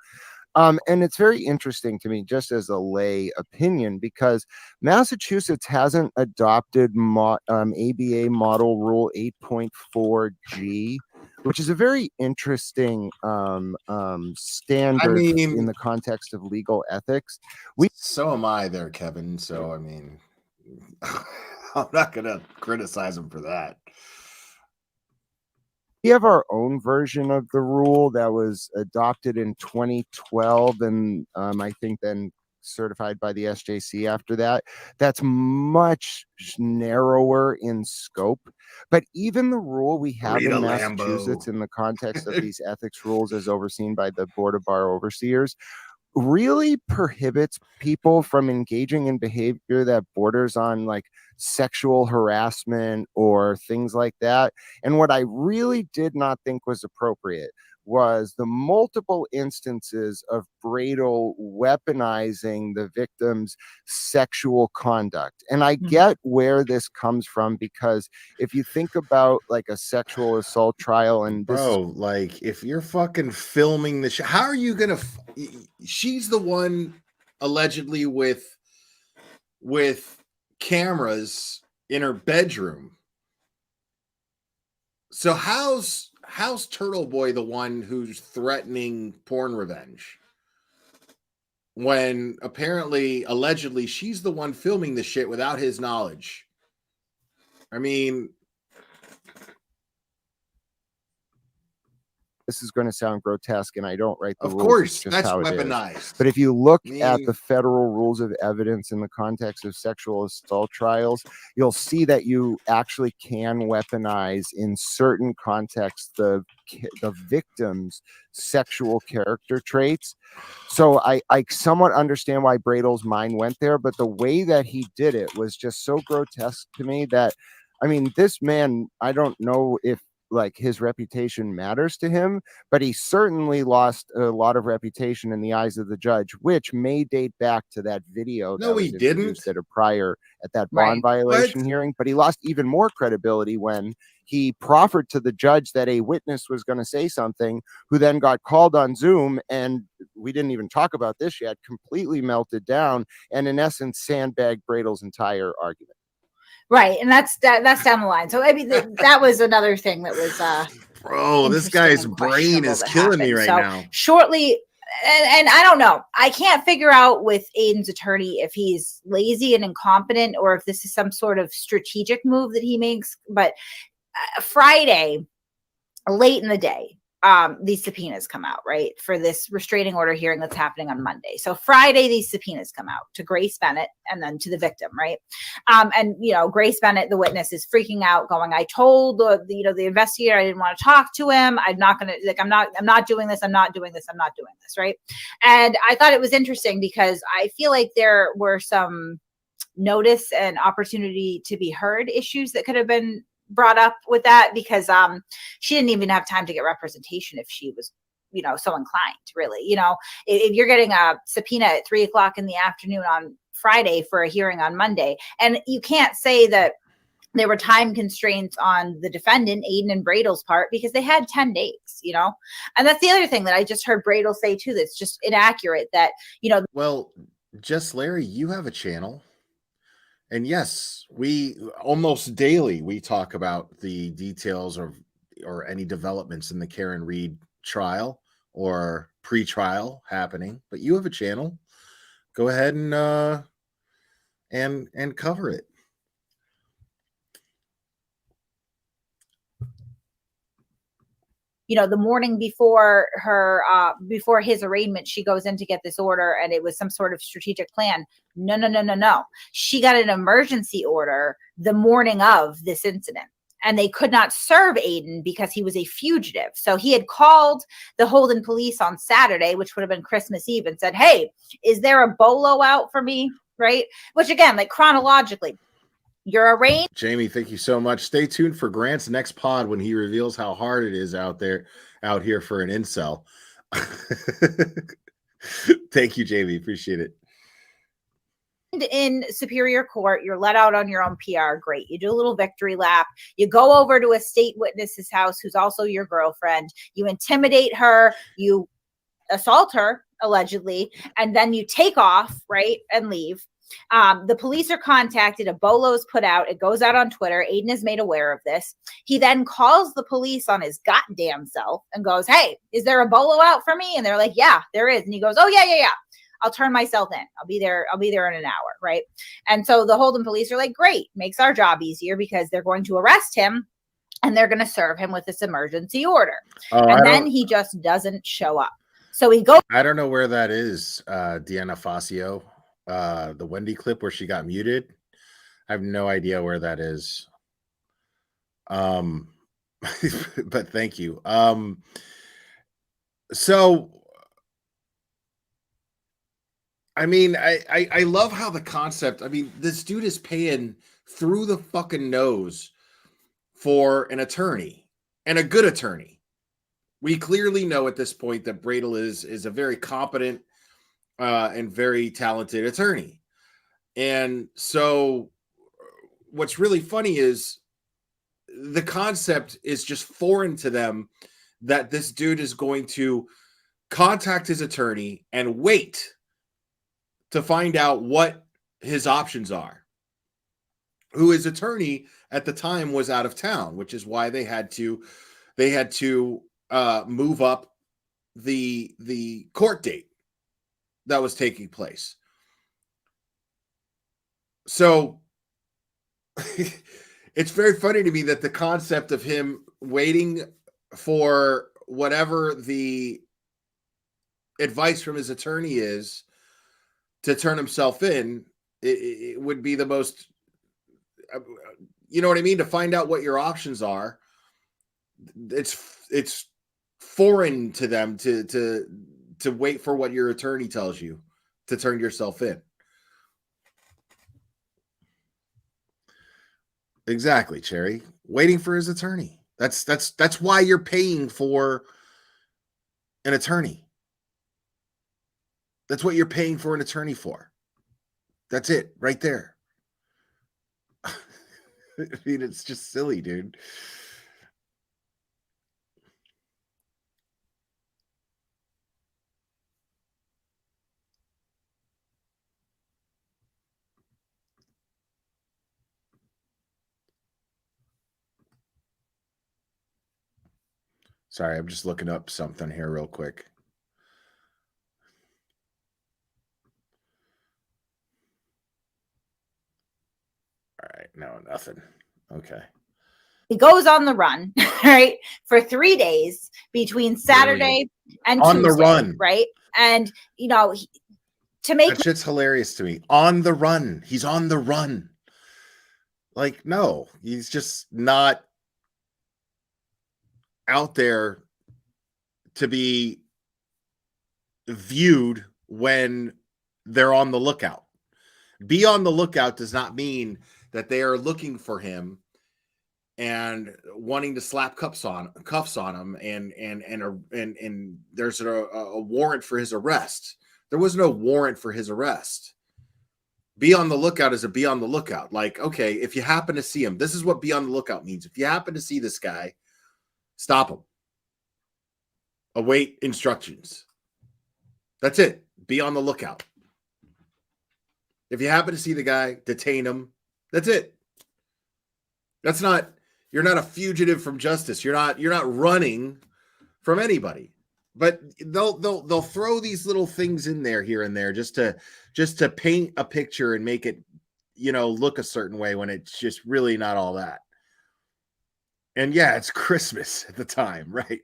And it's very interesting to me, just as a lay opinion, because Massachusetts hasn't adopted ABA Model Rule 8.4G, which is a very interesting standard in the context of legal ethics. So am I there, Kevin. So, I mean, I'm not going to criticize him for that. We have our own version of the rule that was adopted in 2012 and I think then certified by the SJC after that. That's much narrower in scope. But even the rule we have in Massachusetts in the context of these ethics rules as overseen by the Board of Bar Overseers really prohibits people from engaging in behavior that borders on like sexual harassment or things like that. And what I really did not think was appropriate was the multiple instances of Bradel weaponizing the victim's sexual conduct. And I get where this comes from, because if you think about like a sexual assault trial and this like if you're fucking filming the show, how are you gonna she's the one allegedly with cameras in her bedroom. So how's Turtleboy the one who's threatening porn revenge when allegedly she's the one filming the shit without his knowledge? I mean, this is going to sound grotesque, and I don't write the rules. Of course, it's just that's how it weaponized. is. But if you look at the federal rules of evidence in the context of sexual assault trials, you'll see that you actually can weaponize in certain contexts the victim's sexual character traits. So I somewhat understand why Bradel's mind went there, but the way that he did it was just so grotesque to me that, I mean, this man, I don't know if like his reputation matters to him, but he certainly lost a lot of reputation in the eyes of the judge, which may date back to that video that was introduced at a prior at that bond violation hearing. But he lost even more credibility when he proffered to the judge that a witness was going to say something, who then got called on Zoom, and we didn't even talk about this yet, completely melted down, and in essence sandbagged Bradle's entire argument. Right, and that's down the line. So I mean, that was another thing that was bro, this guy's brain is killing me right now. Shortly, and I don't know, I can't figure out with Aiden's attorney if he's lazy and incompetent or if this is some sort of strategic move that he makes. But Friday, late in the day, these subpoenas come out, right, for this restraining order hearing that's happening on Monday. So Friday, these subpoenas come out to Grace Bennett and then to the victim, right? And Grace Bennett, the witness, is freaking out, going, "I told the investigator I didn't want to talk to him. I'm not going to, I'm not doing this. I'm not doing this. I'm not doing this," right? And I thought it was interesting because I feel like there were some notice and opportunity to be heard issues that could have been brought up with that, because she didn't even have time to get representation if she was so inclined, really. If you're getting a subpoena at 3:00 in the afternoon on Friday for a hearing on Monday, and you can't say that there were time constraints on the defendant, Aiden and Bradle's part, because they had 10 days, and that's the other thing that I just heard Bradle say too that's just inaccurate, that well, Just Larry, you have a channel. And yes, we almost daily we talk about the details or any developments in the Karen Reed trial or pre-trial happening. But you have a channel. Go ahead and cover it. The morning before before his arraignment, she goes in to get this order, and it was some sort of strategic plan. No. She got an emergency order the morning of this incident, and they could not serve Aiden because he was a fugitive. So he had called the Holden police on Saturday, which would have been Christmas Eve, and said, "Hey, is there a bolo out for me?" Right? Which again, like chronologically, you're arraigned. Jamie, thank you so much. Stay tuned for Grant's next pod when he reveals how hard it is out here for an incel. Thank you, Jamie. Appreciate it. In Superior Court, you're let out on your own PR. Great. You do a little victory lap. You go over to a state witness's house who's also your girlfriend. You intimidate her. You assault her, allegedly, and then you take off, right, and leave. The police are contacted. A bolo is put out. It goes out on Twitter. Aiden is made aware of this. He then calls the police on his goddamn self and goes, "Hey, is there a bolo out for me?" And they're like, "Yeah, there is." And he goes, "Oh, yeah. I'll turn myself in. I'll be there in an hour." Right. And so the Holden police are like, "Great, makes our job easier because they're going to arrest him and they're going to serve him with this emergency order." And then he just doesn't show up. So he goes. I don't know where that is, Deanna Fascio. The Wendy clip where she got muted. I have no idea where that is. But thank you. So I mean, I love how the concept, I mean, this dude is paying through the fucking nose for an attorney, and a good attorney. We clearly know at this point that Bradle is a very competent and very talented attorney. And so what's really funny is the concept is just foreign to them, that this dude is going to contact his attorney and wait to find out what his options are. Who his attorney at the time was out of town, which is why they had to move up the court date that was taking place. So it's very funny to me that the concept of him waiting for whatever the advice from his attorney is to turn himself in, it would be the most, you know what I mean? To find out what your options are. It's foreign to them to wait for what your attorney tells you to turn yourself in. Exactly, Cherry. Waiting for his attorney. That's why you're paying for an attorney. That's what you're paying for an attorney for. That's it, right there. I mean, it's just silly, dude. Sorry, I'm just looking up something here real quick. All right, no, nothing. Okay. He goes on the run, right, for 3 days between Saturday and on Tuesday, the run, right? And to make that shit's hilarious to me. On the run, he's on the run. Like, no, he's just not out there to be viewed when they're on the lookout. Be on the lookout does not mean that they are looking for him and wanting to slap cuffs on him and there's a warrant for his arrest. There was no warrant for his arrest. Be on the lookout is a be on the lookout. Like, okay, if you happen to see him, this is what be on the lookout means. If you happen to see this guy, stop him. Await instructions. That's it. Be on the lookout. If you happen to see the guy, detain him. That's it. You're not a fugitive from justice. You're not running from anybody. But they'll throw these little things in there here and there just to paint a picture and make it, look a certain way when it's just really not all that. And yeah, it's Christmas at the time, right?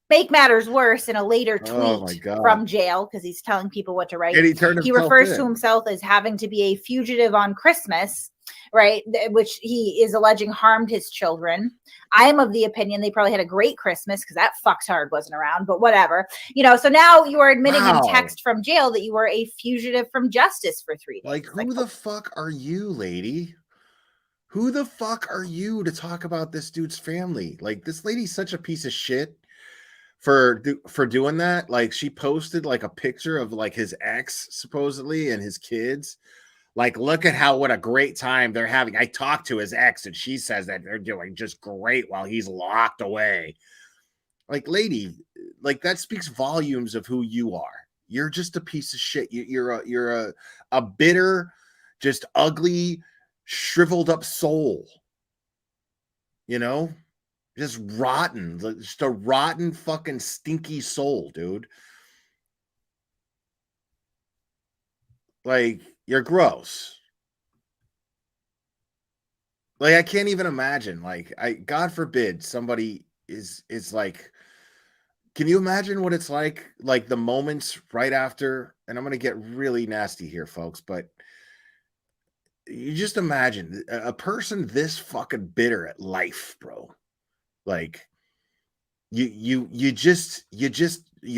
Make matters worse, in a later Oh my tweet God. from jail, because he's telling people what to write, And he refers in. to himself as having to be a fugitive on Christmas, right? Which he is alleging harmed his children. I am of the opinion they probably had a great Christmas because that fucktard wasn't around, but whatever. So now you are admitting in text from jail that you were a fugitive from justice for 3 days. Like, who the fuck are you, lady? Who the fuck are you to talk about this dude's family? Like, this lady's such a piece of shit for doing that. Like, she posted like a picture of like his ex supposedly and his kids. Like, look at what a great time they're having. I talked to his ex and she says that they're doing just great while he's locked away. Like, lady, like, that speaks volumes of who you are. You're just a piece of shit. You're a bitter, just ugly, shriveled up soul. Just rotten, just a rotten fucking stinky soul, dude. Like, you're gross. Like, I can't even imagine. Like, God forbid somebody is like, can you imagine what it's like the moments right after? And I'm going to get really nasty here, folks, but you just imagine a person this fucking bitter at life, bro. Like, you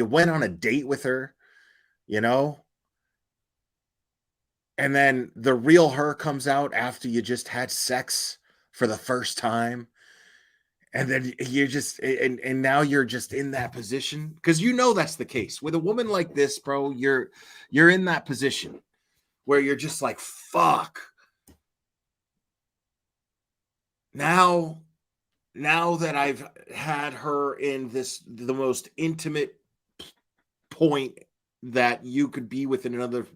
went on a date with her, and then the real her comes out after you just had sex for the first time. And then you're just, and now you're just in that position because that's the case with a woman like this, bro. You're in that position where you're just like, fuck. Now that I've had her in the most intimate point that you could be with another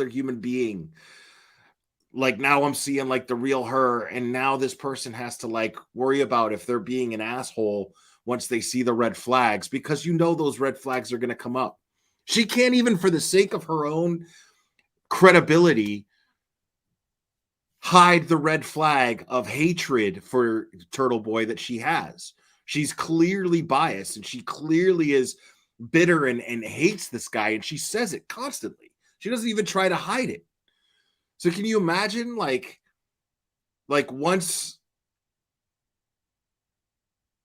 human being, like, now I'm seeing like the real her, and now this person has to like worry about if they're being an asshole once they see the red flags, because those red flags are going to come up. She can't even, for the sake of her own credibility, hide the red flag of hatred for Turtleboy that she has. She's clearly biased, and she clearly is bitter and hates this guy, and she says it constantly. She doesn't even try to hide it. So can you imagine, like once,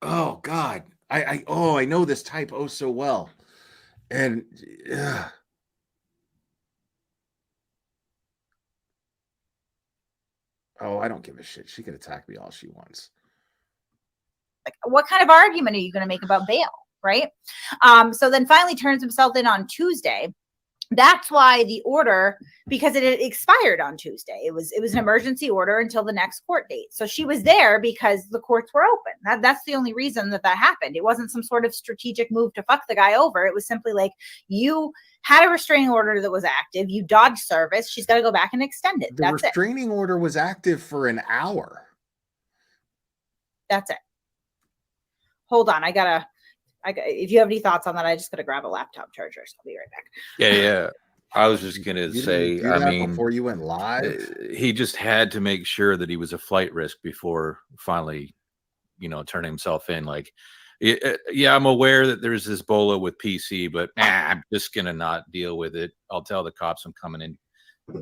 oh God, I know this type oh so well. And I don't give a shit. She can attack me all she wants. Like, what kind of argument are you going to make about bail, right? So then finally turns himself in on Tuesday. That's why the order, because it had expired on Tuesday. It was an emergency order until the next court date. So she was there because the courts were open. That's the only reason that happened. It wasn't some sort of strategic move to fuck the guy over. It was simply like, you had a restraining order that was active. You dodged service. She's got to go back and extend it. The restraining order was active for an hour. That's it. hold on. If you have any thoughts on that, I just gotta grab a laptop charger. So I'll be right back. Yeah. I was just gonna You say, didn't do that before you went live. He just had to make sure that he was a flight risk before finally, turning himself in. Like, yeah, I'm aware that there's this bolo with PC, but I'm just gonna not deal with it. I'll tell the cops I'm coming in,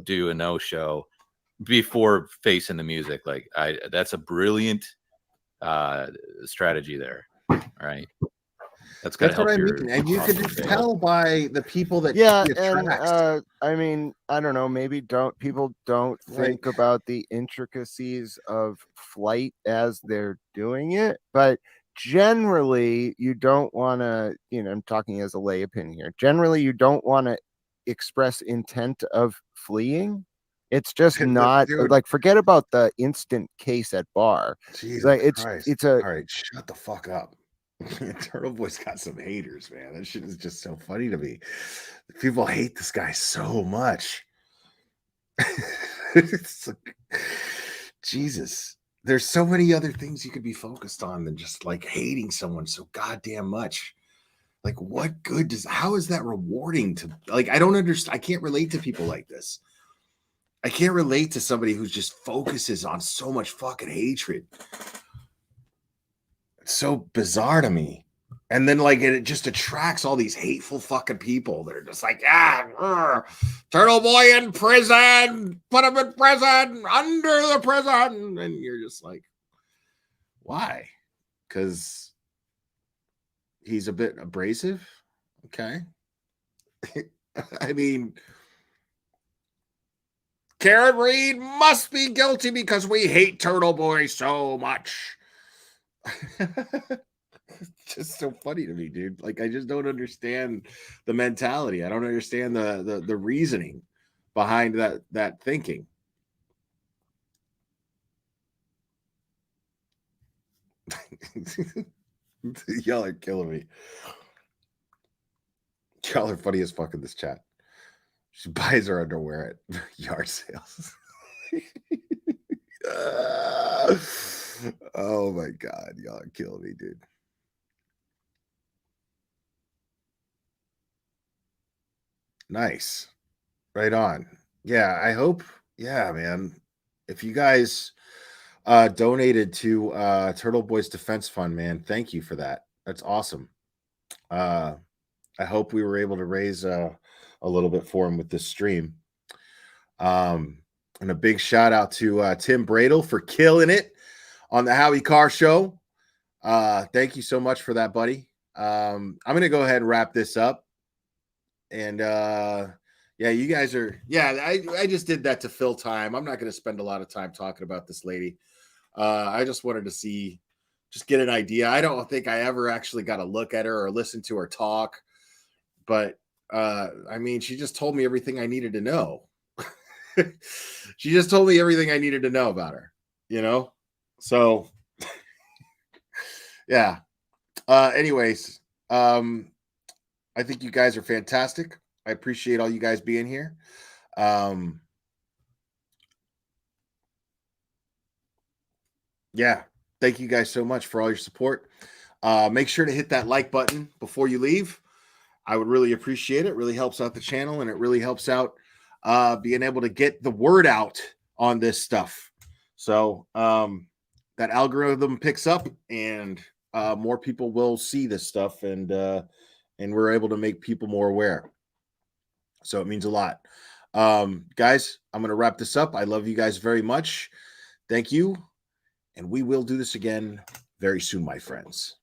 do a no-show before facing the music. Like, that's a brilliant strategy there. All right. That's what I mean. And you could just tell by the people that and I mean, I don't know, maybe people don't think about the intricacies of flight as they're doing it, but generally you don't want to, I'm talking as a lay opinion here. Generally, you don't want to express intent of fleeing. It's just not like, forget about the instant case at bar. Jesus like Christ. All right, shut the fuck up. Turtleboy's got some haters, man. That shit is just so funny to me. People hate this guy so much. It's like, Jesus. There's so many other things you could be focused on than just like hating someone so goddamn much. Like, what good how is that rewarding to, like, I don't understand. I can't relate to people like this. I can't relate to somebody who just focuses on so much fucking hatred. It's so bizarre to me. And then, like, it just attracts all these hateful fucking people. They're just like, Turtleboy in prison, put him in prison, under the prison. And you're just like, why? Because he's a bit abrasive. Okay. I mean, Karen Reed must be guilty because we hate Turtleboy so much. It's just so funny to me, dude. Like, I just don't understand the mentality. I don't understand the reasoning behind that thinking. Y'all are killing me. Y'all are funny as fuck in this chat. She buys her underwear at yard sales. Oh my God, y'all are killing me, dude. Nice. Right on. Yeah, I hope. Yeah, man. If you guys donated to Turtleboy's Defense Fund, man, thank you for that. That's awesome. I hope we were able to raise a little bit for him with this stream. And a big shout out to Tim Bradle for killing it on the Howie Carr show. Thank you so much for that, buddy. I'm going to go ahead and wrap this up. And yeah, you guys are, I just did that to fill time. I'm not going to spend a lot of time talking about this lady. I just wanted to just get an idea. I don't think I ever actually got a look at her or listen to her talk, but I mean, she just told me everything I needed to know. She just told me everything I needed to know about her, So yeah. Anyways, I think you guys are fantastic. I appreciate all you guys being here. Yeah. Thank you guys so much for all your support. Make sure to hit that like button before you leave. I would really appreciate it. It really helps out the channel, and it really helps out being able to get the word out on this stuff. So that algorithm picks up, and more people will see this stuff, and we're able to make people more aware. So it means a lot. Guys, I'm going to wrap this up. I love you guys very much. Thank you. And we will do this again very soon, my friends.